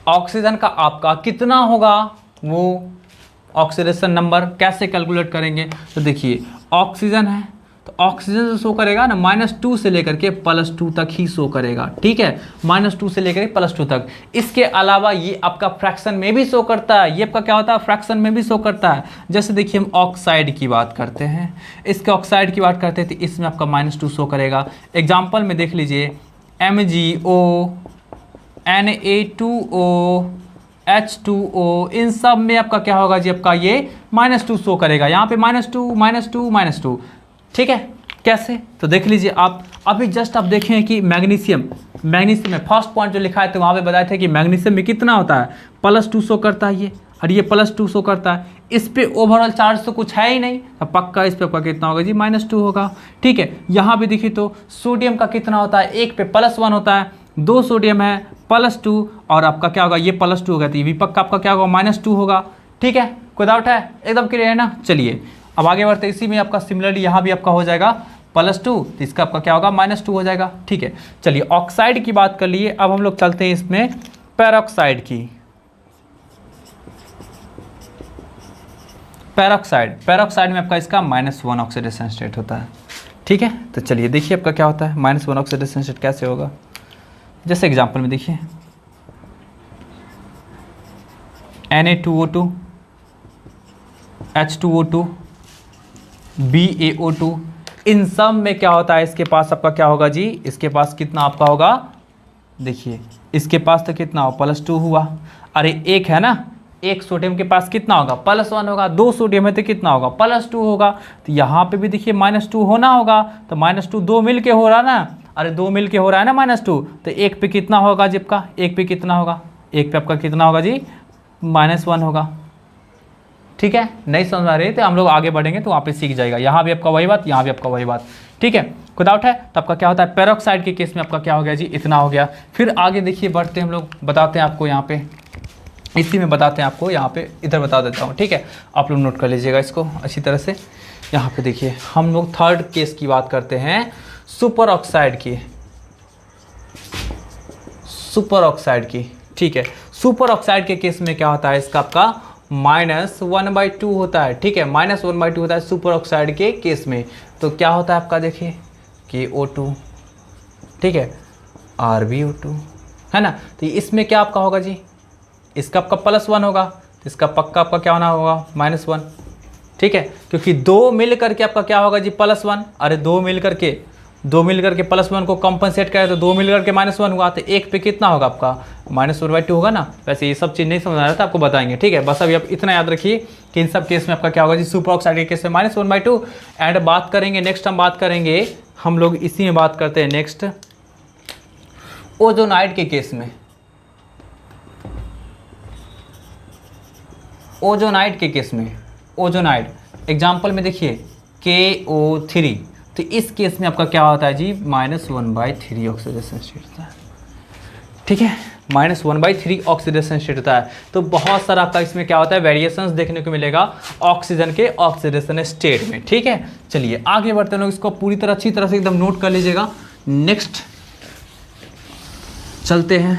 ऑक्सीजन का आपका कितना होगा, वो ऑक्सीडेशन नंबर कैसे कैलकुलेट करेंगे। तो देखिए ऑक्सीजन है तो ऑक्सीजन से शो करेगा ना -2 से लेकर के +2 तक ही शो करेगा। ठीक है, -2 से लेकर के +2 तक। इसके अलावा ये आपका फ्रैक्शन में भी शो करता है, ये आपका क्या होता है फ्रैक्शन में भी शो करता है। जैसे देखिए हम ऑक्साइड की बात करते हैं, इसके ऑक्साइड की बात करते हैं तो इसमें आपका -2 शो करेगा। एग्जाम्पल में देख लीजिए MgO, Na2O, H2O, इन सब में आपका क्या होगा जी, आपका ये -2 शो करेगा। यहाँ पे -2 -2 -2। ठीक है, कैसे तो देख लीजिए आप, अभी जस्ट आप देखें कि मैग्नीशियम में फर्स्ट पॉइंट जो लिखा है तो वहाँ पे बताए थे कि मैग्नीशियम में कितना होता है +2 शो करता है ये, और ये +2 शो करता है। इस पे ओवरऑल चार्ज तो कुछ है ही नहीं, तो पक्का इस पे आपका कितना होगा जी -2 होगा। ठीक है, यहाँ भी देखिए तो सोडियम का कितना होता है, एक पे +1 होता है, 2 सोडियम है +2, और आपका क्या होगा ये +2 होगा तो ये भी पक्का आपका क्या होगा -2 होगा। ठीक है, कोई डाउट है, एकदम क्लियर है ना। चलिए अब आगे बढ़ते, इसी में आपका सिमिलरली यहाँ भी आपका हो जाएगा +2, तो इसका आपका क्या होगा -2 हो जाएगा। ठीक है, चलिए ऑक्साइड की बात कर लिए, अब हम लोग चलते हैं इसमें पेरोक्साइड की। पेरोक्साइड में आपका इसका -1 ऑक्सीडेशन स्टेट होता है। ठीक है, तो चलिए देखिए आपका क्या होता है -1 ऑक्सीडेशन स्टेट कैसे होगा। जैसे एग्जांपल में देखिए Na2O2, H2O2, BaO2, इन सब में क्या होता है, इसके पास आपका क्या होगा जी, इसके पास कितना आपका होगा, देखिए इसके पास तो कितना हो +2 हुआ, अरे एक है ना, एक सोडियम के पास कितना होगा +1 होगा, 2 सोडियम है तो कितना होगा +2 होगा। तो यहाँ पे भी देखिए -2 होना होगा, तो -2 2 मिल के हो रहा ना, अरे 2 मिल के हो रहा है ना -2, तो एक पे कितना होगा जिप का, एक पे कितना होगा, एक पे आपका कितना होगा जी -1 होगा। ठीक है, नहीं समझ आ रही तो हम लोग आगे बढ़ेंगे तो वहाँ पे सीख जाएगा। यहाँ भी आपका वही बात, यहाँ भी आपका वही बात। ठीक है, कोई डाउट है। तो आपका क्या होता है पेरोक्साइड के केस में आपका क्या हो गया जी, इतना हो गया। फिर आगे देखिए बढ़ते हम लोग, बताते हैं आपको यहाँ पे, इसी में बताते हैं आपको यहाँ पे, इधर बता देता हूँ। ठीक है, आप लोग नोट कर लीजिएगा इसको अच्छी तरह से। यहाँ पे देखिए हम लोग थर्ड केस की बात करते हैं, सुपर ऑक्साइड की, सुपर ऑक्साइड की। ठीक है, सुपर ऑक्साइड के केस में क्या होता है, इसका आपका -1/2 होता है। ठीक है, -1/2 होता है सुपर ऑक्साइड के केस में। तो क्या होता है आपका देखिए KO2, ठीक है, RbO2, है ना। तो इसमें क्या आपका होगा जी, इसका आपका +1 होगा, तो इसका पक्का आपका क्या होना होगा -1। ठीक है, क्योंकि 2 मिल करके आपका क्या होगा जी +1, अरे 2 मिल करके +1 को कंपनसेट करें तो 2 मिल करके -1 हुआ, तो एक पे कितना होगा आपका -1/2 होगा ना। वैसे ये सब चीज़ नहीं समझ आ रहा था, आपको बताएंगे। ठीक है, बस अभी आप इतना याद रखिए कि इन सब केस में आपका क्या होगा जी, सुपर ऑक्साइड के केस में -1/2। एंड बात करेंगे नेक्स्ट, हम बात करेंगे, हम लोग इसी में बात करते हैं नेक्स्ट ओजोनाइड के केस में। ओजोनाइड के केस में, ओजोनाइड एग्जाम्पल में देखिए KO3, तो इस केस में आपका क्या होता है जी -1/3 ऑक्सीडेशन स्टेट होता है। ठीक है, -1/3 ऑक्सीडेशन स्टेट होता है। तो बहुत सारा आपका इसमें क्या होता है वेरिएशंस देखने को मिलेगा ऑक्सीजन के ऑक्सीडेशन स्टेट में। ठीक है, चलिए आगे बढ़ते हैं लोग, इसको पूरी तरह अच्छी तरह से एकदम नोट कर लीजिएगा। नेक्स्ट चलते हैं,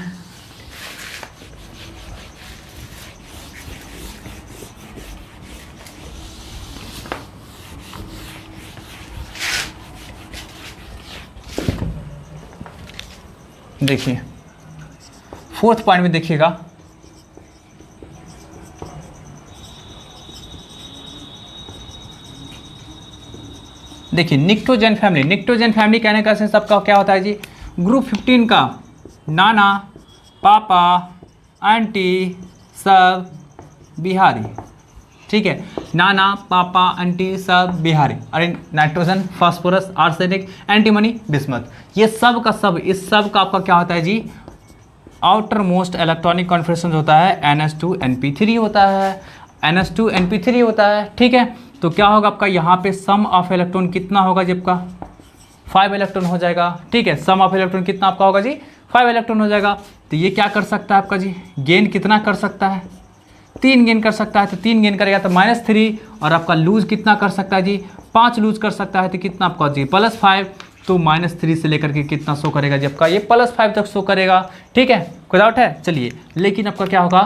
देखिए फोर्थ पॉइंट में देखिएगा, देखिए निक्टोजेन फैमिली। निक्टोजेन फैमिली कहने का सेंस आपका क्या होता है जी, ग्रुप 15 का नाना, पापा, आंटी, सब, बिहारी। ठीक है, नाना पापा आंटी सब बिहारी, अरे nitrogen phosphorus arsenic antimony bismuth, ये सब का सब, इस सब का आपका क्या होता है जी, आउटर मोस्ट इलेक्ट्रॉनिक कॉन्फिगरेशन होता है NH2NP3 होता है, NH2NP3 होता है। ठीक है, तो क्या होगा आपका यहाँ पे सम ऑफ इलेक्ट्रॉन कितना होगा जी आपका 5 इलेक्ट्रॉन हो जाएगा। ठीक है, सम ऑफ इलेक्ट्रॉन कितना आपका होगा जी 5 इलेक्ट्रॉन हो जाएगा। तो ये क्या कर सकता है आपका जी, गेन कितना कर सकता है, 3 गेन कर सकता है, तो 3 गेन करेगा तो -3, और आपका लूज कितना कर सकता है जी 5 लूज कर सकता है, तो कितना आपका जी +5, तो -3 से लेकर के कितना शो करेगा जी आपका ये +5 तक शो करेगा। ठीक है, कोई डाउट है? चलिए, लेकिन आपका क्या होगा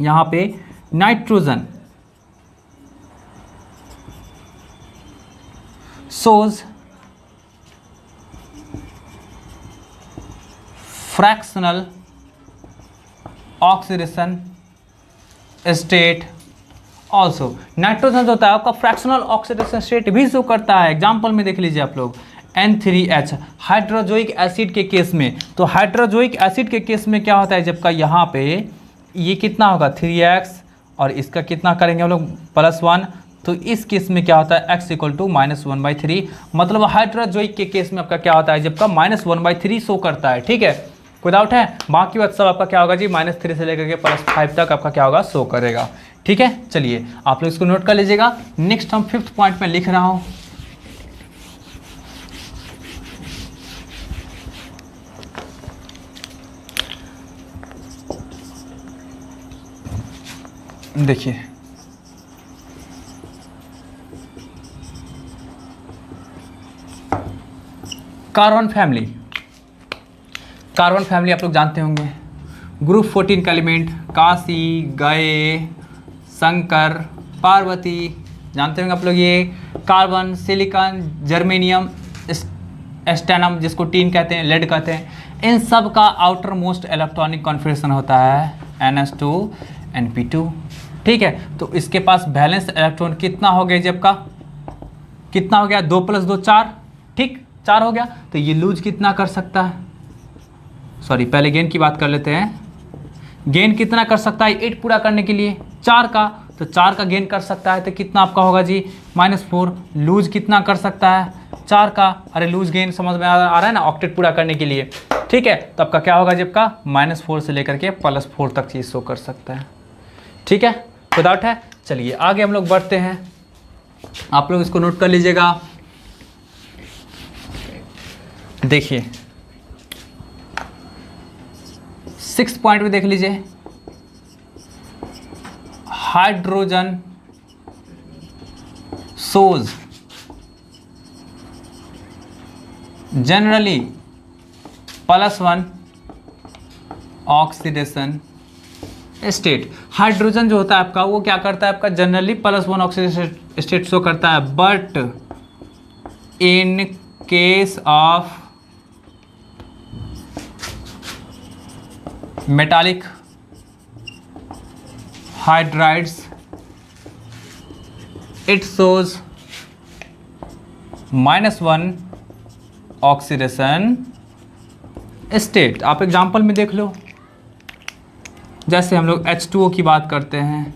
यहाँ पे nitrogen shows fractional oxidation state also। Nitrogen जो होता है आपका फ्रैक्शनल ऑक्सीडेशन स्टेट भी शो करता है। एग्जांपल में देख लीजिए आप लोग, N3H हाइड्रोजोइक एसिड के केस में, तो हाइड्रोजोइक एसिड के केस में क्या होता है जबकि यहाँ पे ये कितना होगा 3x, और इसका कितना करेंगे हम लोग +1, तो इस केस में क्या होता है x = -1/3, मतलब हाइड्रोजोइक के केस में आपका क्या होता है जबकि -1/3 शो करता है। ठीक है, कोई डाउट है? बाकी बात सब आपका क्या होगा जी -3 से लेकर के +5 तक आपका क्या होगा शो करेगा। ठीक है, चलिए आप लोग इसको नोट कर लीजिएगा। नेक्स्ट हम 5th पॉइंट में लिख रहा हूँ, देखिए कार्बन फैमिली। कार्बन फैमिली आप लोग जानते होंगे, ग्रुप 14 का एलिमेंट काशी, गए, शंकर, पार्वती, जानते होंगे आप लोग। ये कार्बन, सिलिकॉन, जर्मेनियम, स्टेनम जिसको टीन कहते हैं, लेड कहते हैं, इन सब का आउटर मोस्ट इलेक्ट्रॉनिक कॉन्फिगरेशन होता है NH2NP2। ठीक है, तो इसके पास बैलेंस इलेक्ट्रॉन कितना हो गया जब का, कितना हो गया 2 + 2 4, ठीक 4 हो गया। तो ये लूज कितना कर सकता है, सॉरी पहले गेन की बात कर लेते हैं। गेन कितना कर सकता है 8 पूरा करने के लिए 4 का, तो 4 का गेन कर सकता है, तो कितना आपका होगा जी -4। लूज कितना कर सकता है 4 का, अरे लूज गेन समझ में आ रहा है ना, ऑक्टेट पूरा करने के लिए। ठीक है, तो आपका क्या होगा जब का -4 से लेकर के +4 तक चीज़ शो कर सकता है। ठीक है, कोई डाउट है? चलिए आगे हम लोग बढ़ते हैं, आप लोग इसको नोट कर लीजिएगा। देखिए 6th पॉइंट में देख लीजिए, hydrogen shows generally +1 oxidation state. Hydrogen जो होता है आपका वो क्या करता है आपका जनरली +1 ऑक्सीडेशन स्टेट शो करता है, but in case of metallic hydrides it shows -1 oxidation state. आप एग्जांपल में देख लो, जैसे हम लोग H2O की बात करते हैं,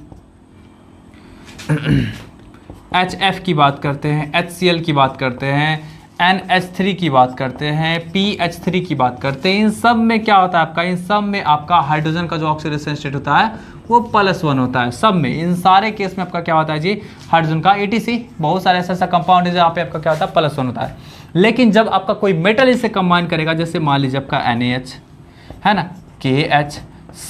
HF की बात करते हैं, HCl की बात करते हैं, NH3 की बात करते हैं, PH3 की बात करते हैं, इन सब में क्या होता है आपका, इन सब में आपका हाइड्रोजन का जो ऑक्सीडेशन स्टेट होता है वो +1 होता है। सब में, इन सारे केस में आपका क्या होता है जी हाइड्रोजन का ATC, बहुत सारे ऐसा कंपाउंड है जहाँ पे आपका क्या होता है +1 होता है। लेकिन जब आपका कोई मेटल इसे कंबाइन करेगा, जैसे मान लीजिए आपका NaH है ना, KH,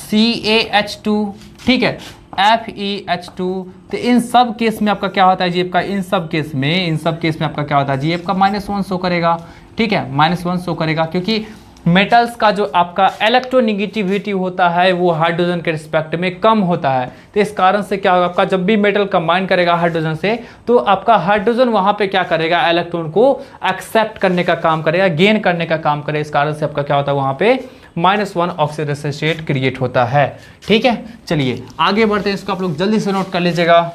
CaH2, ठीक है, FeH2, तो इन सब केस में आपका क्या होता है जी आपका, इन सब केस में आपका क्या होता है जी आपका -1 शो करेगा। ठीक है, -1 शो करेगा, क्योंकि मेटल्स का जो आपका इलेक्ट्रोनिगेटिविटी होता है वो हाइड्रोजन के रिस्पेक्ट में कम होता है। तो इस कारण से क्या होगा आपका, जब भी मेटल कंबाइन करेगा हाइड्रोजन से, तो आपका हाइड्रोजन वहाँ पे क्या करेगा, इलेक्ट्रॉन को एक्सेप्ट करने का काम करेगा, गेन करने का काम करेगा। इस कारण से आपका क्या होता है, वहाँ पे -1 ऑक्सीडेशन स्टेट क्रिएट होता है। ठीक है, चलिए आगे बढ़ते हैं, इसको आप लोग जल्दी से नोट कर लीजिएगा।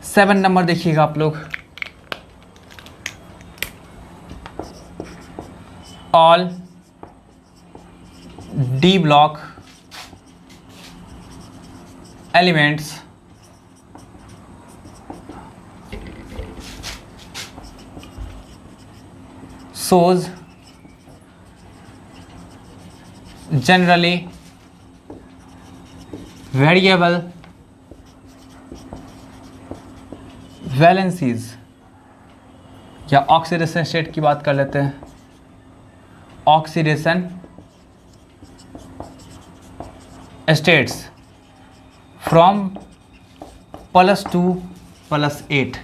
सेवन नंबर देखिएगा आप लोग, all D block elements shows generally variable valencies, या ऑक्सीडेशन स्टेट की बात कर लेते हैं, ऑक्सीडेशन स्टेट्स फ्रॉम +2 +8।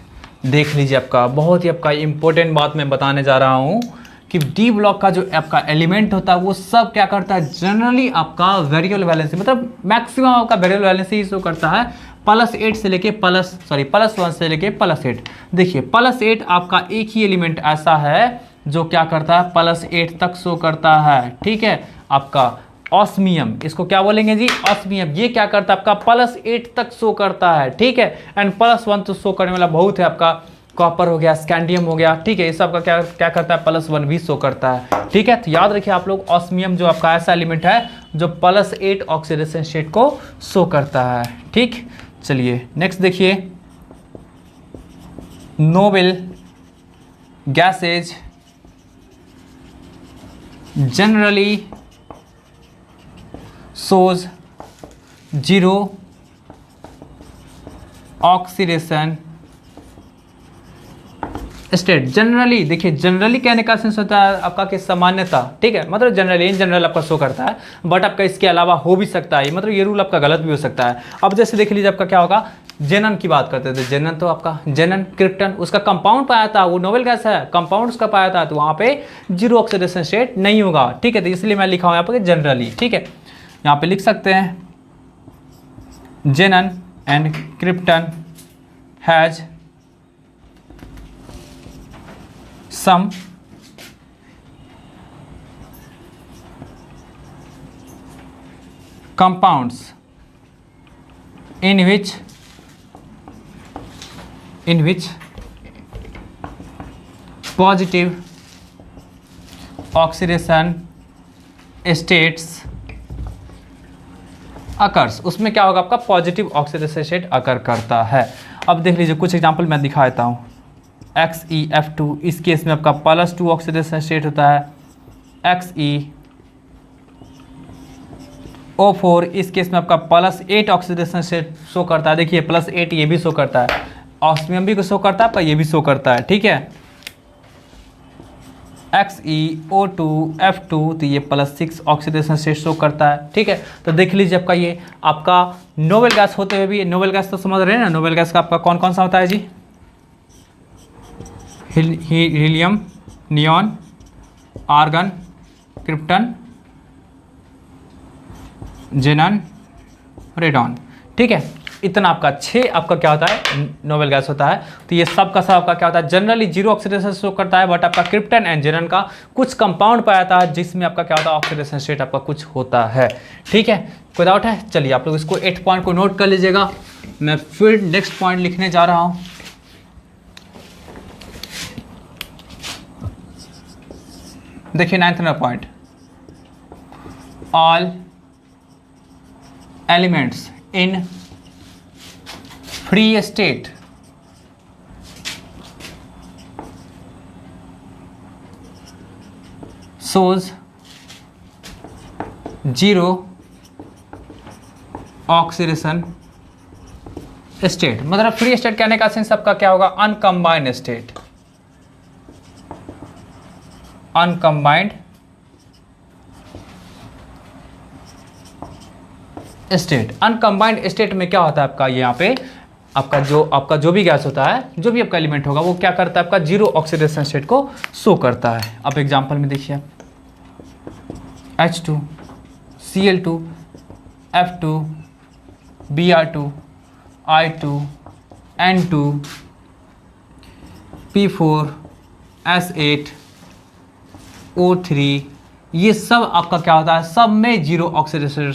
देख लीजिए, आपका बहुत ही आपका इंपॉर्टेंट बात मैं बताने जा रहा हूँ कि डी ब्लॉक का जो आपका एलिमेंट होता है वो सब क्या करता है, जनरली आपका वेरिएबल वैलेंसी, मतलब मैक्सिमम आपका वेरिएबल वैलेंसी शो करता है +8 से लेके +1 से लेके +8। देखिए +8 आपका एक ही एलिमेंट ऐसा है जो क्या करता है +8 तक शो करता है, ठीक है। आपका ऑस्मियम, इसको क्या बोलेंगे जी, ऑस्मियम, ये क्या करता है आपका +8 तक शो करता है, ठीक है। एंड +1 तो शो करने वाला बहुत है, आपका कॉपर हो गया, स्कैंडियम हो गया, ठीक है, ये सब का क्या क्या करता है +1 भी शो करता है, ठीक है। तो याद रखिए आप लोग, ऑस्मियम जो आपका ऐसा एलिमेंट है जो +8 ऑक्सीडेशन स्टेट को शो करता है, ठीक। चलिए नेक्स्ट देखिए, noble gases generally shows 0 oxidation state. Generally देखिए, जनरली कहने का सेंस होता है आपका कि सामान्यता, ठीक है, मतलब जनरली इन जनरल आपका शो करता है, बट आपका इसके अलावा हो भी सकता है, मतलब ये रूल आपका गलत भी हो सकता है। अब जैसे देख लीजिए, आपका क्या होगा, जेनन की बात करते थे, जेनन तो आपका जेनन क्रिप्टन, उसका कंपाउंड पाया था, वो नोबेल गैस है, कंपाउंड उसका पाया था, तो वहाँ पे 0 ऑक्सीडेशन स्टेट नहीं होगा, ठीक है। तो इसलिए मैं लिखा हूँ यहाँ पर जनरली, ठीक है। यहाँ पे लिख सकते हैं xenon and krypton has some compounds in which positive oxidation states occurs, उसमें क्या होगा आपका पॉजिटिव ऑक्सीडेशन स्टेट अकर करता है। अब देख लीजिए कुछ एग्जांपल मैं दिखा देता हूँ। XeF2, इस केस में आपका +2 ऑक्सीडेशन स्टेट होता है। XeO4, इस केस में आपका +8 ऑक्सीडेशन स्टेट शो करता है। देखिए +8 ये भी शो करता है, ऑस्मियम भी शो करता है, पर ये भी शो करता है, ठीक है। XeO2F2, तो ये +6 ऑक्सीडेशन स्टेट शो करता है, ठीक है। तो देख लीजिए आपका ये आपका नोबेल गैस होते हुए भी, नोबेल गैस तो समझ रहे हैं ना, नोबेल गैस का आपका कौन कौन सा होता है जी, helium, neon, argon, krypton, जेनन, radon, ठीक है। इतना आपका 6 आपका क्या होता है नोबेल गैस होता है। तो ये सब का सब आपका क्या होता है, जनरली 0 ऑक्सीडेशन शो करता है, बट आपका क्रिप्टन एंड जेनन का कुछ कंपाउंड पाया जाता है जिसमें आपका क्या होता है ऑक्सीडेशन स्टेट आपका कुछ होता है, ठीक है। कोई डाउट है? चलिए आप लोग इसको 8 पॉइंट को नोट कर लीजिएगा। मैं फिर नेक्स्ट पॉइंट लिखने जा रहा हूँ। देखिए 9th number point, all elements in free state shows 0 oxidation state. मतलब फ्री स्टेट कहने का सेंस आपका क्या होगा, अनकम्बाइंड स्टेट, अनकम्बाइंड स्टेट। अनकम्बाइंड स्टेट में क्या होता है आपका, यहाँ पे आपका जो भी गैस होता है, जो भी आपका एलिमेंट होगा, वो क्या करता है आपका 0 ऑक्सीडेशन स्टेट को शो करता है। अब एग्जांपल में देखिए आप, H2, Cl2, F2, Br2, I2, N2, P4, S8, O3, ये सब आपका क्या होता है, सब में 0 ऑक्सीडेशन,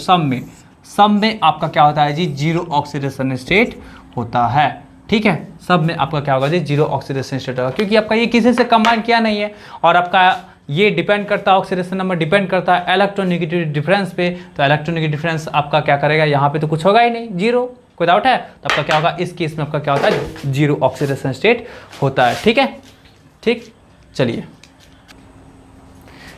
सब में आपका क्या होता है जी 0 ऑक्सीडेशन स्टेट होता है, ठीक है। सब में आपका क्या होगा जी 0 ऑक्सीडेशन स्टेट होगा, क्योंकि आपका ये किसी से कंबाइन किया नहीं है, और आपका ये डिपेंड करता है, ऑक्सीडेशन नंबर डिपेंड करता है इलेक्ट्रोनेगेटिव डिफरेंस पे। तो इलेक्ट्रोनेगेटिव डिफरेंस आपका क्या करेगा, यहाँ पे तो कुछ होगा ही नहीं, जीरो, कोई डाउट है। तो आपका क्या होगा, इस केस में आपका क्या होता है, जीरो ऑक्सीडेशन स्टेट होता है। ठीक है, ठीक, चलिए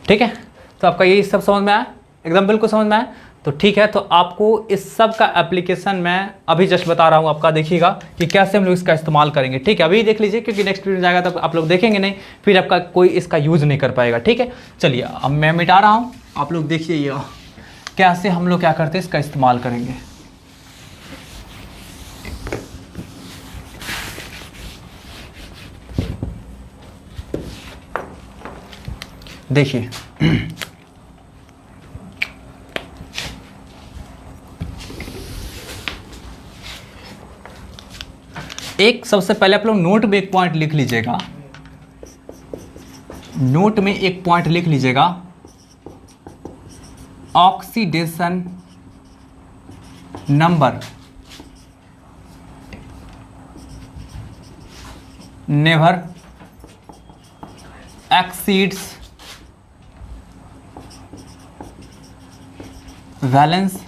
ठीक है। तो आपका ये सब समझ में आया, एकदम बिल्कुल समझ में आया। तो ठीक है, तो आपको इस सब का एप्लीकेशन मैं अभी जस्ट बता रहा हूँ, आपका देखिएगा कि कैसे हम लोग इसका इस्तेमाल करेंगे। ठीक है, अभी देख लीजिए, क्योंकि नेक्स्ट वीडियो जाएगा तब आप लोग देखेंगे नहीं, फिर आपका कोई इसका यूज़ नहीं कर पाएगा। ठीक है, चलिए अब मैं मिटा रहा हूँ, आप लोग देखिए ये कैसे हम लोग क्या करते हैं, इसका इस्तेमाल करेंगे। देखिए एक सबसे पहले आप लोग नोट में एक पॉइंट लिख लीजिएगा, नोट में एक पॉइंट लिख लीजिएगा, oxidation number never exceeds valence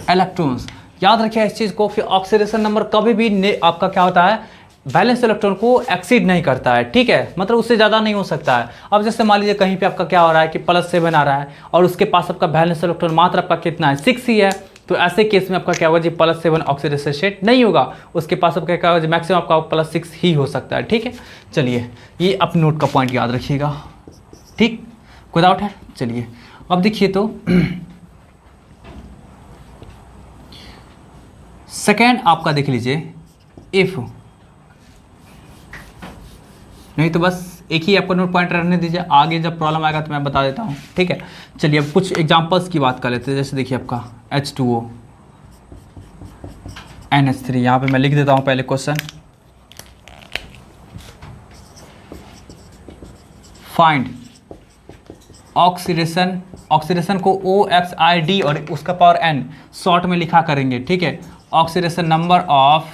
electrons. याद रखिए इस चीज को कि ऑक्सीडेशन नंबर कभी भी आपका क्या होता है, वैलेंस इलेक्ट्रॉन को एक्सीड नहीं करता है। ठीक है, मतलब उससे ज़्यादा नहीं हो सकता है। अब जैसे मान लीजिए कहीं पे आपका क्या हो रहा है कि +7 आ रहा है और उसके पास आपका वैलेंस इलेक्ट्रॉन मात्र आपका कितना है, 6 ही है। तो ऐसे केस में आपका क्या होगा जी, +7 ऑक्सीडेशन स्टेट नहीं होगा, उसके पास आपका क्या होगा जी, मैक्सिमम आपका +6 ही हो सकता है। ठीक है, चलिए ये अपने नोट का पॉइंट याद रखिएगा। ठीक, कोई डाउट है। चलिए अब देखिए, तो सेकेंड आपका देख लीजिए, इफ, नहीं तो बस एक ही आपको नोट पॉइंट रहने दीजिए, आगे जब प्रॉब्लम आएगा तो मैं बता देता हूँ। ठीक है, चलिए अब कुछ एग्जांपल्स की बात कर लेते हैं। जैसे देखिए आपका H2O NH3, यहाँ पे मैं लिख देता हूँ पहले क्वेश्चन, फाइंड ऑक्सीडेशन, ऑक्सीडेशन को OXID और उसका पावर N शॉर्ट में लिखा करेंगे। ठीक है, oxidation number of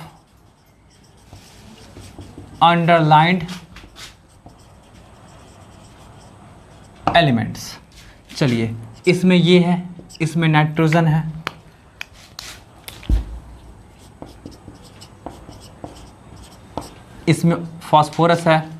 underlined elements. चलिए इसमें ये है, इसमें नाइट्रोजन है, इसमें फास्फोरस है,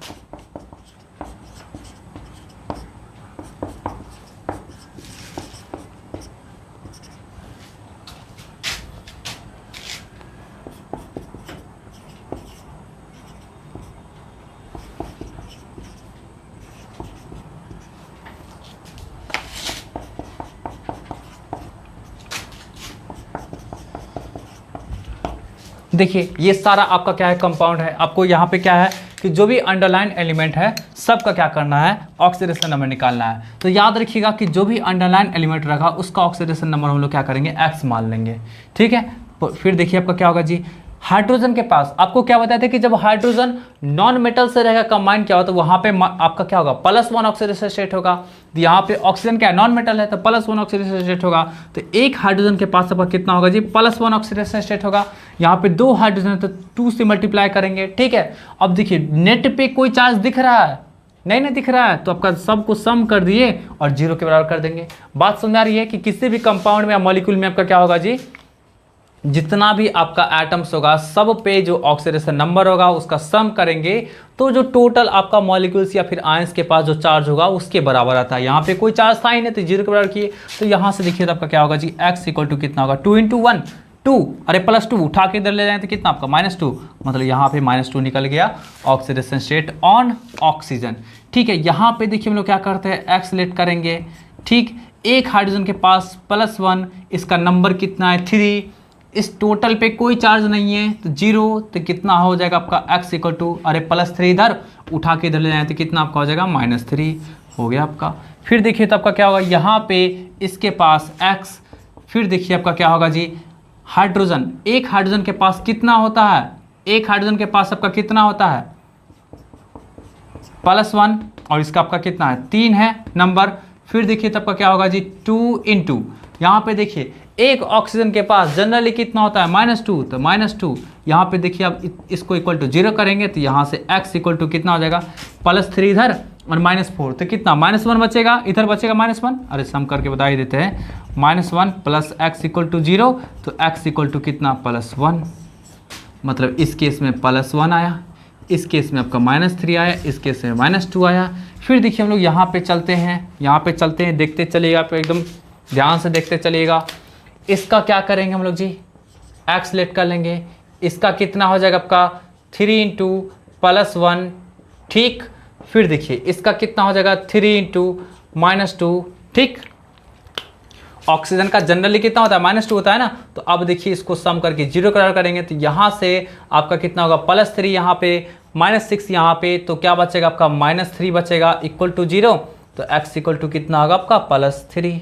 देखिए ये सारा आपका क्या है, कंपाउंड है। आपको यहाँ पे क्या है कि जो भी अंडरलाइन एलिमेंट है सबका क्या करना है, ऑक्सीडेशन नंबर निकालना है। तो याद रखिएगा कि जो भी अंडरलाइन एलिमेंट रखा उसका ऑक्सीडेशन नंबर हम लोग क्या करेंगे, X मान लेंगे। ठीक है, फिर देखिए आपका क्या होगा जी, हाइड्रोजन के पास आपको क्या बताया था कि जब हाइड्रोजन नॉन मेटल से रहेगा कंबाइन क्या होता है, तो वहाँ पे आपका क्या होगा, +1 ऑक्सीडेशन स्टेट होगा। तो यहाँ पे ऑक्सीजन क्या है, नॉन मेटल है, तो +1 ऑक्सीडेशन स्टेट होगा। तो एक हाइड्रोजन के पास आपका कितना होगा जी, +1 ऑक्सीडेशन स्टेट होगा। यहाँ पे 2 हाइड्रोजन है तो 2 से मल्टीप्लाई करेंगे। ठीक है, अब देखिए नेट पे कोई चार्ज दिख रहा है, नहीं दिख रहा है, तो आपका सबको सम कर दिए और 0 के बराबर कर देंगे। बात समझ आ रही है कि किसी भी कंपाउंड में या मॉलिक्यूल में आपका क्या होगा जी, जितना भी आपका एटम्स होगा सब पे जो ऑक्सीडेशन नंबर होगा उसका सम करेंगे तो जो टोटल आपका मॉलिक्यूल्स या फिर आयंस के पास जो चार्ज होगा उसके बराबर आता है। यहाँ पे कोई चार्ज था ही नहीं तो 0 के बराबर किए, तो यहाँ से देखिए तो आपका क्या होगा जी, x = कितना होगा, 2 × 1 2, अरे +2 उठा के इधर ले जाए तो कितना आपका -2, मतलब यहाँ पे -2 निकल गया ऑक्सीडेशन स्टेट ऑन ऑक्सीजन। ठीक है, यहाँ पे देखिए हम लोग क्या करते हैं, x लेट करेंगे। ठीक, एक हाइड्रोजन के पास +1, इसका नंबर कितना है 3, इस टोटल पे कोई चार्ज नहीं है तो 0, तो कितना हो जाएगा आपका x = अरे +3 इधर उठा के इधर ले जाए तो कितना आपका हो जाएगा -3 हो गया आपका। फिर देखिए तो आपका क्या होगा, यहाँ पे इसके पास x, फिर देखिए आपका क्या होगा जी, हाइड्रोजन, एक हाइड्रोजन के पास कितना होता है, एक हाइड्रोजन के पास आपका कितना होता है +1 और इसका आपका कितना है 3 है नंबर। फिर देखिए तो आपका क्या होगा जी, 2 × यहाँ पे देखिए एक ऑक्सीजन के पास जनरली कितना होता है -2, तो -2 यहाँ पे देखिए आप इसको = 0 करेंगे तो यहाँ से x = कितना हो जाएगा, +3 इधर और -4, तो कितना -1 बचेगा, इधर बचेगा -1, अरे सम करके बता ही देते हैं, -1 प्लस x इक्वल टू 0, तो x इक्वल टू कितना +1, मतलब इस केस में +1 आया, इस केस में आपका -3 आया, इस केस में -2 आया। फिर देखिए हम लोग यहाँ पे चलते हैं, देखते चलिएगा, आप एकदम ध्यान से देखते चलिएगा। इसका क्या करेंगे हम लोग जी, x लेट कर लेंगे, इसका कितना हो जाएगा आपका 3 इंटू +1, ठीक। फिर देखिए इसका कितना हो जाएगा 3 इंटू -2, ठीक। ऑक्सीजन का जनरली कितना होता है -2 होता है ना, तो अब देखिए इसको सम करके 0 करार करेंगे, तो यहाँ से आपका कितना होगा +3 यहाँ पे, -6 यहाँ पे, तो क्या बचेगा आपका -3 बचेगा इक्वल टू 0, तो x इक्वल टू कितना होगा आपका +3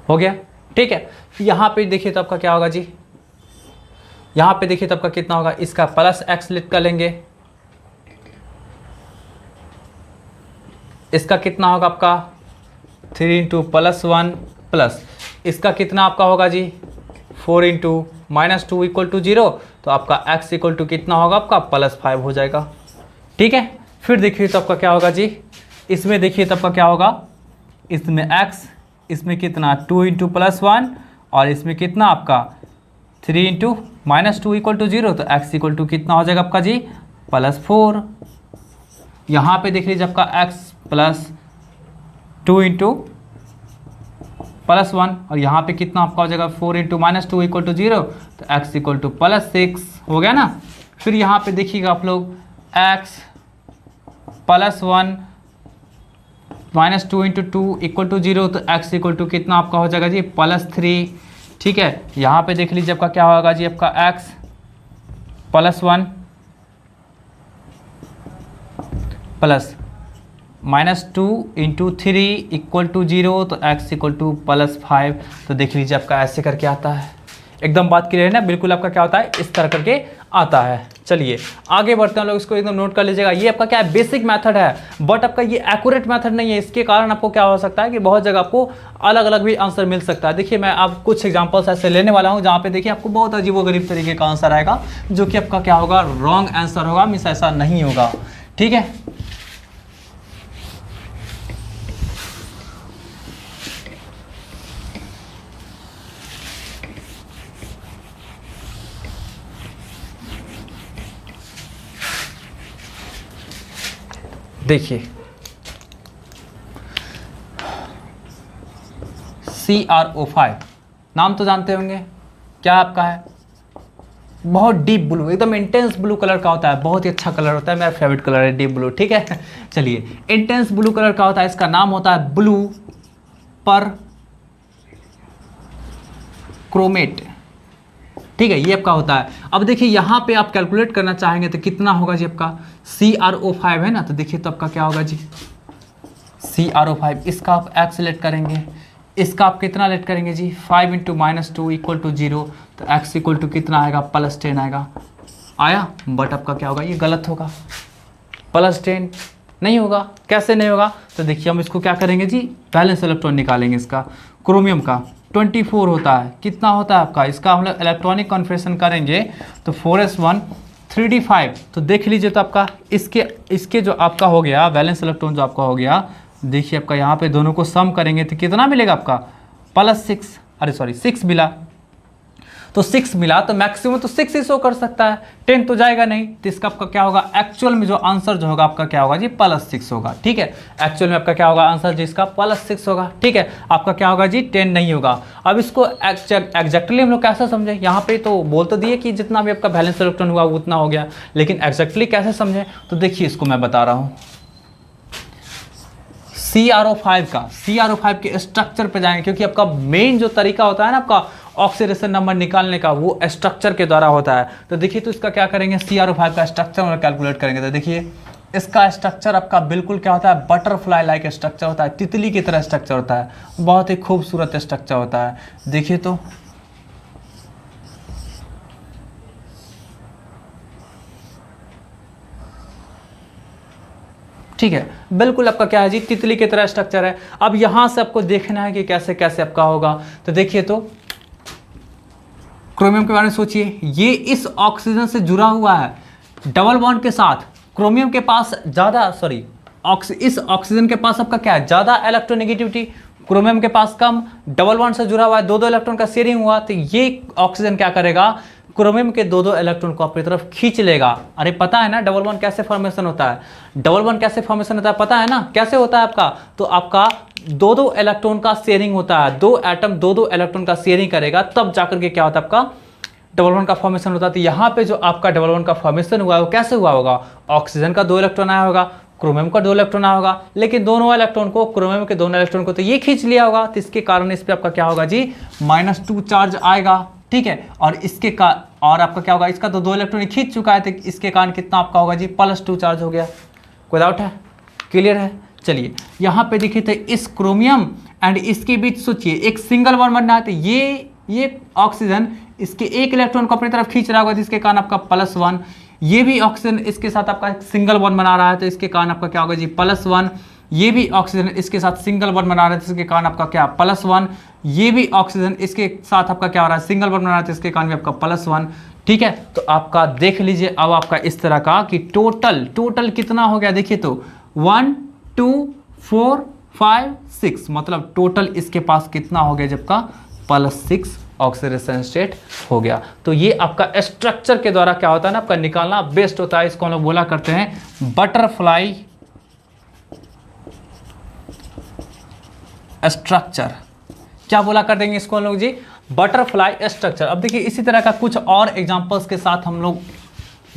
हो गया, ठीक है। फिर यहाँ पे देखिए तो आपका क्या होगा जी, यहाँ पे देखिए तो आपका कितना होगा, इसका +x लिख कर लेंगे, इसका कितना होगा आपका 3 इंटू +1 प्लस इसका कितना आपका होगा जी 4 इंटू -2 इक्वल टू 0, तो आपका x इक्वल टू कितना होगा आपका +5 हो जाएगा, ठीक है। फिर देखिए तो आपका क्या होगा जी, इसमें देखिए तो आपका क्या होगा, इसमें x, इसमें कितना 2 इंटू +1 और इसमें कितना आपका 3 इंटू -2 इक्वल टू 0, तो x इक्वल टू कितना हो जाएगा आपका जी +4। यहाँ पे देख लीजिए आपका x प्लस 2 इंटू +1 और यहाँ पे कितना आपका हो जाएगा 4 इंटू -2 इक्वल टू 0, तो x इक्वल टू +6 हो गया ना। फिर यहाँ पे देखिएगा आप लोग x +1 -2 इंटू 2 इक्वल टू 0, तो x इक्वल टू कितना आपका हो जाएगा जी +3, ठीक है। यहाँ पे देख लीजिए आपका क्या होगा जी, आपका x +1 plus -2 into 3 equal to 0, तो x इक्वल टू +5, तो देख लीजिए आपका ऐसे करके आता है, एकदम बात क्लियर है ना, बिल्कुल आपका क्या होता है इस तरह करके आता है। चलिए आगे बढ़ते हैं लोग, इसको एकदम नोट कर लीजिएगा। ये आपका क्या है बेसिक मेथड है, बट आपका ये एक्यूरेट मेथड नहीं है, इसके कारण आपको क्या हो सकता है कि बहुत जगह आपको अलग अलग भी आंसर मिल सकता है। देखिए मैं आप कुछ एग्जांपल्स ऐसे लेने वाला हूँ जहाँ पे देखिए आपको बहुत अजीबोगरीब तरीके का आंसर आएगा, जो कि आपका क्या होगा रॉन्ग आंसर होगा, मीन्स ऐसा नहीं होगा, ठीक है। देखिए CrO5 नाम तो जानते होंगे, क्या आपका है, बहुत डीप ब्लू, एकदम इंटेंस ब्लू कलर का होता है, बहुत ही अच्छा कलर होता है, मेरा फेवरेट कलर है डीप ब्लू, ठीक है। चलिए इंटेंस ब्लू कलर का होता है, इसका नाम होता है ब्लू पर क्रोमेट, ठीक है, ये आपका होता है। अब देखिए यहाँ पे आप कैलकुलेट करना चाहेंगे तो कितना होगा जी आपका CrO5 है ना, तो देखिए तो आपका क्या होगा जी CrO5, इसका आप x लेट करेंगे, इसका आप कितना लेट करेंगे जी 5 इंटू -2 इक्वल टू 0, तो x इक्वल टू कितना आएगा +10 आएगा, आया। बट आपका क्या होगा, ये गलत होगा, +10 नहीं होगा। कैसे नहीं होगा, तो देखिए हम इसको क्या करेंगे जी वैलेंस इलेक्ट्रॉन निकालेंगे, इसका क्रोमियम का 24 होता है, कितना होता है आपका, इसका हम लोग इलेक्ट्रॉनिक कन्फर्मेशन करेंगे तो 4s1 3d5, तो देख लीजिए तो आपका इसके जो आपका हो गया वैलेंस इलेक्ट्रॉन जो आपका हो गया, देखिए आपका यहाँ पे दोनों को सम करेंगे तो कितना मिलेगा आपका +6, अरे सॉरी 6 मिला, तो 6 मिला तो मैक्सिमम तो 6 ही शो कर सकता है, 10 तो जाएगा नहीं, तो इसका आपका क्या होगा एक्चुअल में जो आंसर जो होगा आपका क्या होगा जी +6 होगा, ठीक है। एक्चुअल में आपका क्या होगा आंसर जिसका +6 होगा, ठीक है। आपका क्या होगा जी 10 नहीं होगा। अब इसको एग्जैक्टली हम लोग कैसे समझे, यहाँ पे तो बोल तो दिए कि जितना भी आपका वैलेंस इलेक्ट्रॉन हुआ उतना हो गया, लेकिन एग्जैक्टली कैसे समझे, तो देखिए इसको मैं बता रहा हूँ। CrO5 के स्ट्रक्चर पे जाएंगे, क्योंकि आपका मेन जो तरीका होता है ना आपका ऑक्सीडेशन नंबर निकालने का, वो स्ट्रक्चर के द्वारा होता है। तो देखिए तो इसका क्या करेंगे CrO5 का स्ट्रक्चर कैलकुलेट करेंगे, तो देखिए इसका स्ट्रक्चर आपका बिल्कुल क्या होता है बटरफ्लाई लाइक स्ट्रक्चर होता है, तितली की तरह स्ट्रक्चर होता है, बहुत ही खूबसूरत स्ट्रक्चर होता है। देखिए तो ठीक है, बिल्कुल आपका क्या है जी तितली की तरह स्ट्रक्चर है। अब यहां से आपको देखना है कि कैसे कैसे आपका होगा, तो देखिए तो क्रोमियम के बारे में सोचिए, ये इस ऑक्सीजन से जुड़ा हुआ है डबल बॉन्ड के साथ, क्रोमियम के पास ज़्यादा इस ऑक्सीजन के पास आपका क्या है, ज़्यादा इलेक्ट्रोनेगेटिविटी, क्रोमियम के पास कम, डबल बॉन्ड से जुड़ा हुआ है, 2-2 इलेक्ट्रॉन का शेयरिंग हुआ, तो ये ऑक्सीजन क्या करेगा, क्रोमियम के 2-2 इलेक्ट्रॉन को अपनी तरफ खींच लेगा। अरे पता है ना डबल बॉन्ड कैसे फॉर्मेशन होता है, डबल बॉन्ड कैसे फॉर्मेशन होता है पता है ना, कैसे होता है आपका, तो आपका 2-2 इलेक्ट्रॉन का शेयरिंग होता है, 2 एटम 2-2 इलेक्ट्रॉन का शेयरिंग करेगा, तब जाकर के क्या होता है आपका डबल बॉन्ड का फॉर्मेशन होता है। तो यहाँ पे जो आपका डबल बॉन्ड का फॉर्मेशन हुआ है वो कैसे हुआ होगा, ऑक्सीजन का 2 इलेक्ट्रॉन आया होगा, क्रोमियम का 2 इलेक्ट्रॉन आया होगा, लेकिन दोनों इलेक्ट्रॉन को, क्रोमियम के दोनों इलेक्ट्रॉन को तो ये खींच लिया होगा, तो इसके कारण इस पे आपका क्या होगा जी, -2 चार्ज आएगा, ठीक है। और इसके का और आपका क्या होगा, इसका तो 2 इलेक्ट्रॉन खींच चुका है, तो इसके कारण कितना आपका होगा जी, +2 चार्ज हो गया। कोई डाउट है, क्लियर है। चलिए यहाँ पे देखिए, तो इस क्रोमियम एंड इसके बीच सोचिए एक सिंगल बॉन्ड बनना है, तो ये ऑक्सीजन इसके एक इलेक्ट्रॉन को अपनी तरफ खींच रहा होगा, जिसके कारण आपका +1, ये भी ऑक्सीजन इसके साथ आपका सिंगल बॉन्ड बना रहा है, तो इसके कारण आपका क्या होगा जी, +1, ये भी ऑक्सीजन इसके साथ सिंगल बॉन्ड बना रहा है, तो इसके कारण आपका क्या, +1, ये भी ऑक्सीजन इसके साथ आपका क्या हो रहा है, सिंगल बॉन्ड बना रहा है, तो इसके कारण भी आपका +1, ठीक है। तो आपका देख लीजिए अब आपका इस तरह का कि टोटल कितना हो गया, देखिए तो 1 2 4 5 6, मतलब टोटल इसके पास कितना हो गया, जबका +6 ऑक्सीडेशन स्टेट हो गया। तो ये आपका स्ट्रक्चर के द्वारा क्या होता है ना, आपका निकालना बेस्ट होता है। इसको हम लोग बोला करते हैं बटरफ्लाई स्ट्रक्चर। क्या बोला कर देंगे इसको हम लोग जी, बटरफ्लाई स्ट्रक्चर। अब देखिए इसी तरह का कुछ और एग्जांपल्स के साथ हम लोग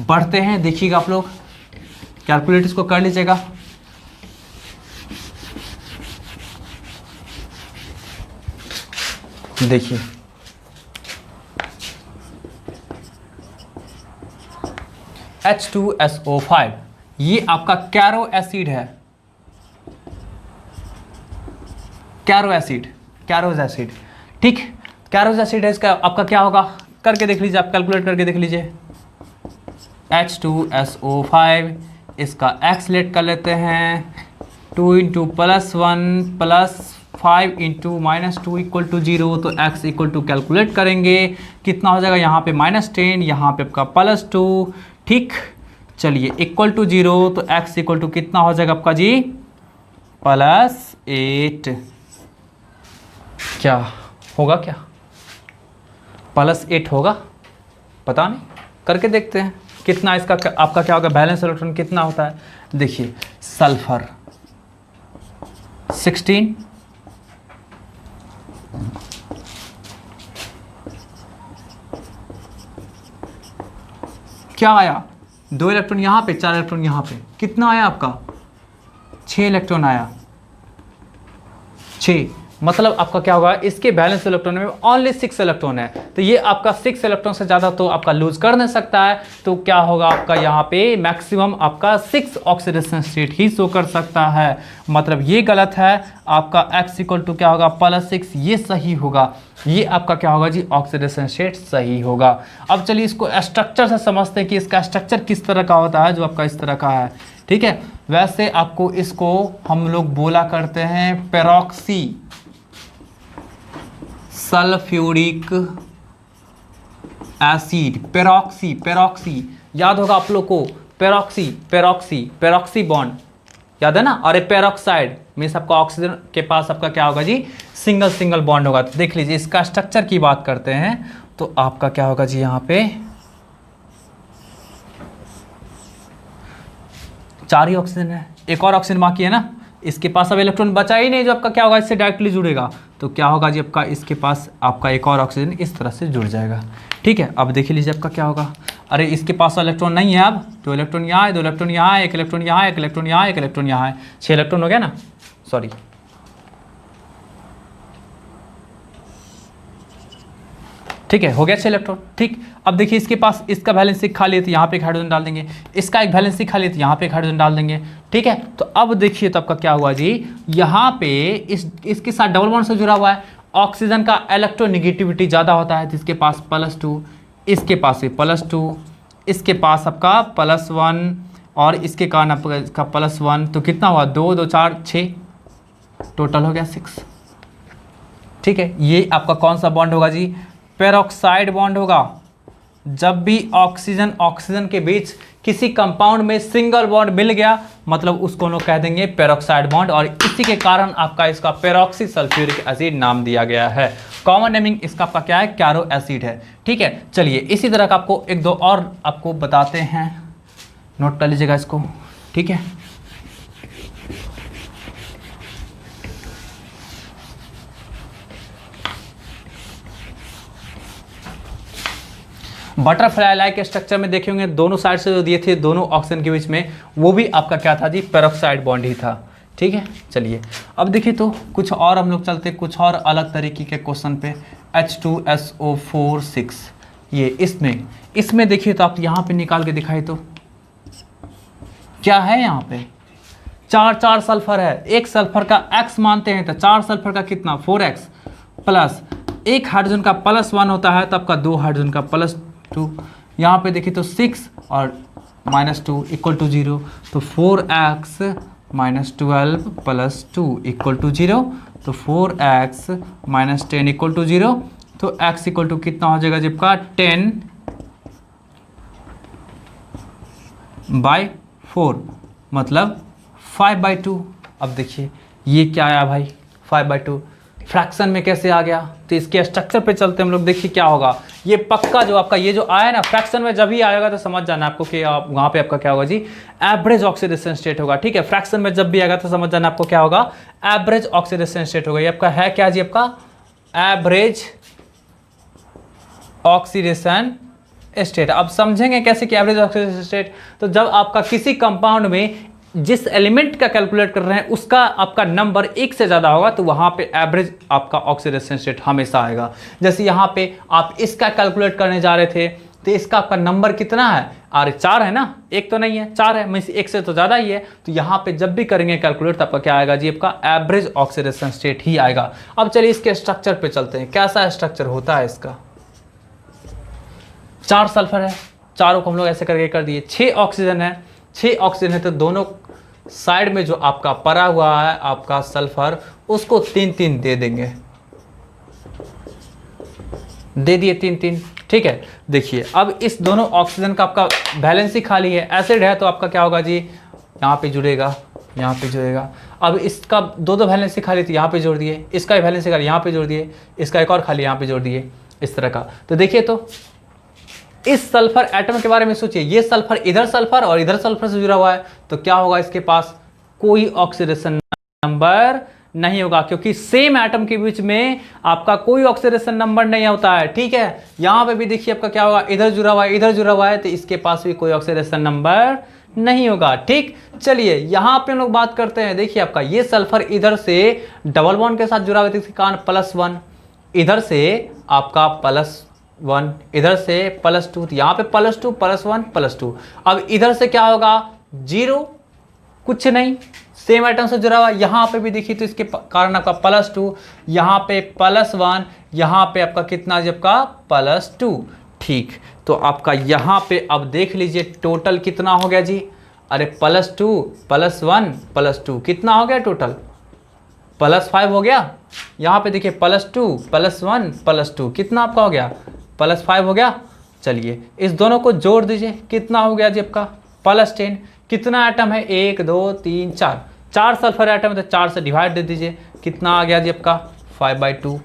बढ़ते हैं, देखिएगा आप लोग, कैलकुलेट इसको कर लीजिएगा। देखिए H2SO5 ये आपका कैरो एसिड है, कैरोज एसिड, ठीक, कैरोज एसिड है, इसका आपका क्या होगा, करके देख लीजिए, आप कैलकुलेट करके देख लीजिए। H2SO5 इसका x लेट कर लेते हैं, 2 × +1 + 5 × -2 = 0, तो x = कैलकुलेट करेंगे कितना हो जाएगा, यहाँ पे -10, यहाँ पे आपका +2, ठीक। चलिए =0, तो x = कितना हो जाएगा आपका जी, +8, क्या होगा, क्या +8 होगा, पता नहीं, करके देखते हैं कितना इसका आपका क्या होगा, बैलेंस इलेक्ट्रॉन कितना होता है। देखिए सल्फर 16, क्या आया, 2 इलेक्ट्रॉन यहाँ पे, 4 इलेक्ट्रॉन यहाँ पे, कितना आया आपका, 6 इलेक्ट्रॉन आया, 6, मतलब आपका क्या होगा, इसके बैलेंस इलेक्ट्रॉन में ओनली 6 इलेक्ट्रॉन है, तो ये आपका 6 इलेक्ट्रॉन से ज़्यादा तो आपका लूज कर नहीं सकता है, तो क्या होगा आपका यहाँ पे मैक्सिमम आपका 6 ऑक्सीडेशन स्टेट ही शो कर सकता है, मतलब ये गलत है। आपका x = क्या होगा, +6, ये सही होगा, ये आपका क्या होगा जी, ऑक्सीडेशन स्टेट सही होगा। अब चलिए इसको स्ट्रक्चर से समझते हैं कि इसका स्ट्रक्चर किस तरह का होता है, जो आपका इस तरह का है, ठीक है। वैसे आपको इसको हम लोग बोला करते हैं पेरोक्सी सल्फ्यूरिक एसिड, पेरोक्सी याद होगा आप लोग को, पेरोक्सी बॉन्ड याद है ना, और ये पेरोक्साइड मीन्स आपका ऑक्सीजन के पास आपका क्या होगा जी, सिंगल बॉन्ड होगा। तो देख लीजिए इसका स्ट्रक्चर की बात करते हैं, तो आपका क्या होगा जी, यहाँ पे 4 ही ऑक्सीजन है, एक और ऑक्सीजन बाकी है ना, इसके पास अब इलेक्ट्रॉन बचा ही नहीं जो आपका क्या होगा, इससे डायरेक्टली जुड़ेगा, तो क्या होगा जी आपका, इसके पास आपका एक और ऑक्सीजन इस तरह से जुड़ जाएगा, ठीक है। अब देख लीजिए आपका क्या होगा, अरे इसके पास इलेक्ट्रॉन नहीं है, अब 2 इलेक्ट्रॉन यहाँ है, 2 इलेक्ट्रॉन यहाँ है, 1 इलेक्ट्रॉन यहाँ है, 1 इलेक्ट्रॉन यहाँ है, 1 इलेक्ट्रॉन यहाँ है, 6 इलेक्ट्रॉन हो गया ना, सॉरी, ठीक है, हो गया 6 इलेक्ट्रॉन, ठीक। अब देखिए इसके पास इसका वैलेंस खाली है, तो यहाँ पे एक हाइड्रोजन डाल देंगे, इसका एक वैलेंस खाली है, तो यहाँ पे एक हाइड्रोजन डाल देंगे, ठीक है। तो अब देखिए तो आपका क्या हुआ जी, यहाँ पे इसके साथ डबल बॉन्ड से जुड़ा हुआ है, ऑक्सीजन का इलेक्ट्रोनेगेटिविटी ज़्यादा होता है, तो इसके पास +2, इसके पास भी +2, इसके पास आपका +1, और इसके कारण आपका इसका +1, तो कितना हुआ, 2 2 4 6, टोटल हो गया 6, ठीक है। ये आपका कौन सा बॉन्ड होगा जी, पेरोक्साइड बॉन्ड होगा। जब भी ऑक्सीजन के बीच किसी कंपाउंड में सिंगल बॉन्ड मिल गया, मतलब उसको हम लोग कह देंगे पेरोक्साइड बॉन्ड, और इसी के कारण आपका इसका पेरोक्सी सल्फ्यूरिक एसिड नाम दिया गया है। कॉमन नेमिंग इसका आपका क्या है, कैरो एसिड है। ठीक है, चलिए इसी तरह का आपको एक दो और आपको बताते हैं, नोट कर लीजिएगा इसको। ठीक है, बटरफ्लाई लाइक स्ट्रक्चर में देखे होंगे, दोनों साइड से जो दिए थे दोनों ऑक्सीजन के बीच में, वो भी आपका क्या था जी, पेरोक्साइड बॉन्ड ही था। ठीक है, चलिए अब देखिए तो कुछ और हम लोग चलते कुछ और अलग तरीके के क्वेश्चन पे। H2SO4 6, ये इसमें देखिए तो आप यहाँ पे निकाल के दिखाई तो क्या है, यहाँ पे चार सल्फर है। एक सल्फर का x मानते हैं तो 4 सल्फर का कितना 4x प्लस एक हाइड्रोजन का +1 होता है, तो आपका 2 हाइड्रोजन का +2। यहाँ पे देखिए तो 6 और -2 = 0, तो 4x - 12 + 2 = 0, तो 4x - 10 = 0, तो x = कितना हो जाएगा जब का 10/4 मतलब 5/2। अब देखिए ये क्या आया भाई, 5/2 फ्रैक्शन में कैसे आ गया, तो इसके स्ट्रक्चर पे चलते हम लोग। देखिए क्या होगा, ये पक्का जो आपका ये जो आया ना फ्रैक्शन में जब ही आएगा तो समझ जाना आपको कि आप वहाँ पे आपका क्या होगा जी, एवरेज ऑक्सीडेशन स्टेट होगा। ठीक है, फ्रैक्शन में जब भी आएगा तो समझ जाना आपको क्या होगा, एवरेज ऑक्सीडेशन स्टेट होगा। ये आपका है क्या जी, आपका एवरेज ऑक्सीडेशन स्टेट। अब समझेंगे कैसे कि एवरेज ऑक्सीडेशन स्टेट, तो जब आपका किसी कंपाउंड में जिस एलिमेंट का कैलकुलेट कर रहे हैं उसका आपका नंबर 1 से ज़्यादा होगा तो वहाँ पे एवरेज आपका ऑक्सीडेशन स्टेट हमेशा आएगा। जैसे यहाँ पे आप इसका कैलकुलेट करने जा रहे थे तो इसका आपका नंबर कितना है, अरे 4 है ना, 1 तो नहीं है 4 है, मीन्स 1 से तो ज़्यादा ही है। तो यहाँ पे जब भी करेंगे कैलकुलेट तो आपका क्या आएगा जी, आपका एवरेज ऑक्सीडेशन स्टेट ही आएगा। अब चलिए इसके स्ट्रक्चर पे चलते हैं, कैसा स्ट्रक्चर होता है इसका। 4 सल्फर है, चारों को हम लोग ऐसे करके कर दिए। 6 ऑक्सीजन है, 6 ऑक्सीजन है तो दोनों साइड में जो आपका पड़ा हुआ है आपका सल्फर उसको 3-3 दे देंगे, दे दिए 3-3। ठीक है, देखिए अब इस दोनों ऑक्सीजन का आपका वैलेंसी खाली है, एसिड है तो आपका क्या होगा जी, यहाँ पे जुड़ेगा, यहाँ पे जुड़ेगा। अब इसका दो वैलेंसी खाली थी, यहाँ पे जोड़ दिए, इसका वैलेंसी खाली यहाँ पे जोड़ दिए, इसका एक और खाली यहाँ पे जोड़ दिए, इस तरह का। तो देखिए तो इस सल्फर एटम के बारे में सोचिए, ये सल्फर इधर सल्फर और इधर सल्फर से जुड़ा हुआ है, तो क्या होगा, इसके पास कोई ऑक्सीडेशन नंबर नहीं होगा, क्योंकि सेम एटम के बीच में आपका कोई ऑक्सीडेशन नंबर नहीं होता है। ठीक है, यहां पे भी देखिए आपका क्या होगा, इधर जुड़ा हुआ है इधर जुड़ा हुआ है, तो इसके पास भी कोई ऑक्सीडेशन नंबर नहीं होगा। ठीक, चलिए यहां पे हम लोग बात करते हैं। देखिए आपका ये सल्फर इधर से डबल बॉन्ड के साथ जुड़ा हुआ है, इसके कारण +1, इधर से आपका +1, इधर से +2, तो यहाँ पे +2 +1 +2। अब इधर से क्या होगा, 0, कुछ नहीं, सेम आइटम से जुड़ा हुआ। यहाँ पे भी देखिए तो इसके कारण आपका +2, यहाँ पे +1, यहाँ पे आपका कितना जी, आपका +2। ठीक, तो आपका यहाँ पे अब देख लीजिए टोटल कितना हो गया जी, अरे +2 +1 +2 कितना हो गया टोटल, +5 हो गया। यहाँ पे देखिए +2 +1 +2 कितना आपका हो गया, +5 हो गया। चलिए इस दोनों को जोड़ दीजिए, कितना हो गया जी आपका +10। कितना आइटम है, 1 2 3 4, 4 सल्फर आइटम है तो 4 से डिवाइड दे दीजिए, कितना आ गया जी आपका 5/2,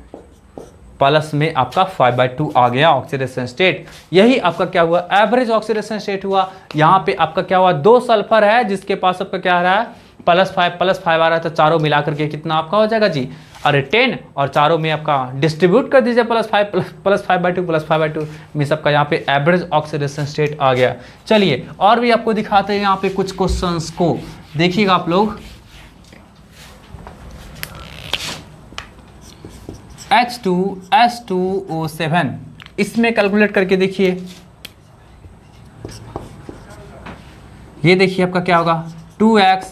प्लस में आपका 5/2 आ गया ऑक्सीडेशन स्टेट। यही आपका क्या हुआ, एवरेज ऑक्सीडेशन स्टेट हुआ। यहाँ पे आपका क्या हुआ, 2 सल्फर है जिसके पास आपका क्या आ रहा है +5 आ रहा है, तो चारों मिलाकर के कितना आपका हो जाएगा जी, अरे 10, और चारों में आपका डिस्ट्रीब्यूट कर दीजिए +5/2 +5/2 में सबका यहाँ पे एवरेज ऑक्सीडेशन स्टेट आ गया। चलिए और भी आपको दिखाते हैं यहाँ पे कुछ क्वेश्चंस को, देखिएगा आप लोग। H2S2O7 इसमें कैलकुलेट करके देखिए, ये देखिए आपका क्या होगा, 2x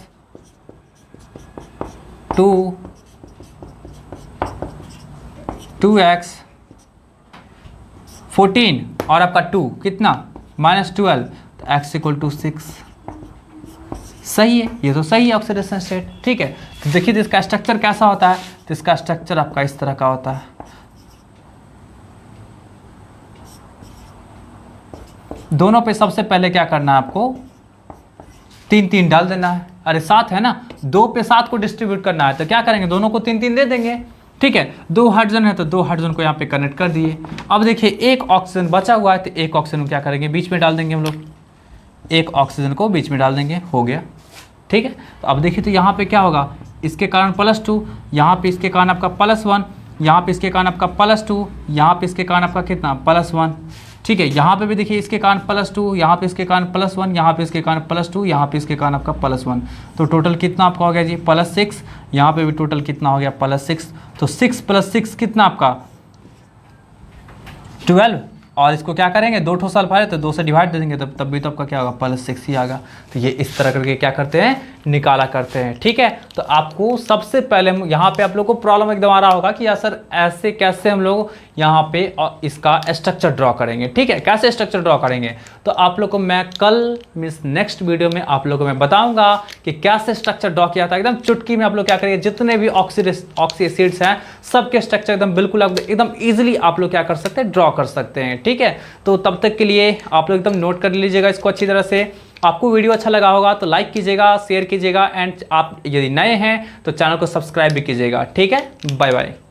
2x 14 और आपका 2 कितना -12, तो x = 6। सही है, ये तो सही है ऑक्सीडेशन स्टेट। ठीक है, तो देखिए इसका स्ट्रक्चर कैसा होता है, तो इसका स्ट्रक्चर आपका इस तरह का होता है। दोनों पे सबसे पहले क्या करना है आपको, तीन तीन डाल देना है। अरे 7 है ना, 2 पे 7 को डिस्ट्रीब्यूट करना है, तो क्या करेंगे, दोनों को 3 3 दे देंगे। ठीक है, 2 हाइड्रोजन है तो 2 हाइड्रोजन को यहाँ पे कनेक्ट कर दिए। अब देखिए एक ऑक्सीजन बचा हुआ है, तो एक ऑक्सीजन को क्या करेंगे, बीच में डाल देंगे हम लोग, एक ऑक्सीजन को बीच में डाल देंगे, हो गया। ठीक है, तो अब देखिए तो यहाँ पे क्या होगा, इसके कारण +2, यहाँ पे इसके कारण आपका +1, यहाँ पे इसके कारण आपका +2, यहाँ पे इसके कारण आपका कितना +1। ठीक है, यहाँ पे भी देखिए इसके कारण +2, यहाँ पे इसके कारण +1, यहाँ पे इसके कारण +2, यहाँ पे इसके कारण आपका +1, तो टोटल कितना आपका हो गया जी +6। यहाँ पे भी टोटल कितना हो गया +6, तो 6 + 6 कितना आपका 12। और इसको क्या करेंगे, 2 ठो सल्फाइड है तो 2 से डिवाइड दे देंगे, तब भी तो आपका क्या होगा +6 ही आएगा। तो ये इस तरह करके क्या करते हैं, निकाला करते हैं। ठीक है, तो आपको सबसे पहले यहाँ पे आप लोग को प्रॉब्लम एकदम आ रहा होगा कि यार सर ऐसे कैसे हम लोग यहाँ पे और इसका स्ट्रक्चर ड्रॉ करेंगे। ठीक है, कैसे स्ट्रक्चर ड्रॉ करेंगे, तो आप लोग को मैं कल मीन्स नेक्स्ट वीडियो में आप लोगों को मैं बताऊंगा कि कैसे स्ट्रक्चर ड्रॉ किया था। एकदम चुटकी में आप लोग क्या करेंगे, जितने भी ऑक्सी एसिड्स हैं सबके स्ट्रक्चर एकदम बिल्कुल एकदम ईजिली आप लोग क्या कर सकते हैं, ड्रॉ कर सकते हैं। ठीक है, तो तब तक के लिए आप लोग एकदम नोट कर लीजिएगा इसको अच्छी तरह से। आपको वीडियो अच्छा लगा होगा तो लाइक कीजिएगा, शेयर कीजिएगा, एंड आप यदि नए हैं तो चैनल को सब्सक्राइब भी कीजिएगा। ठीक है, बाय बाय।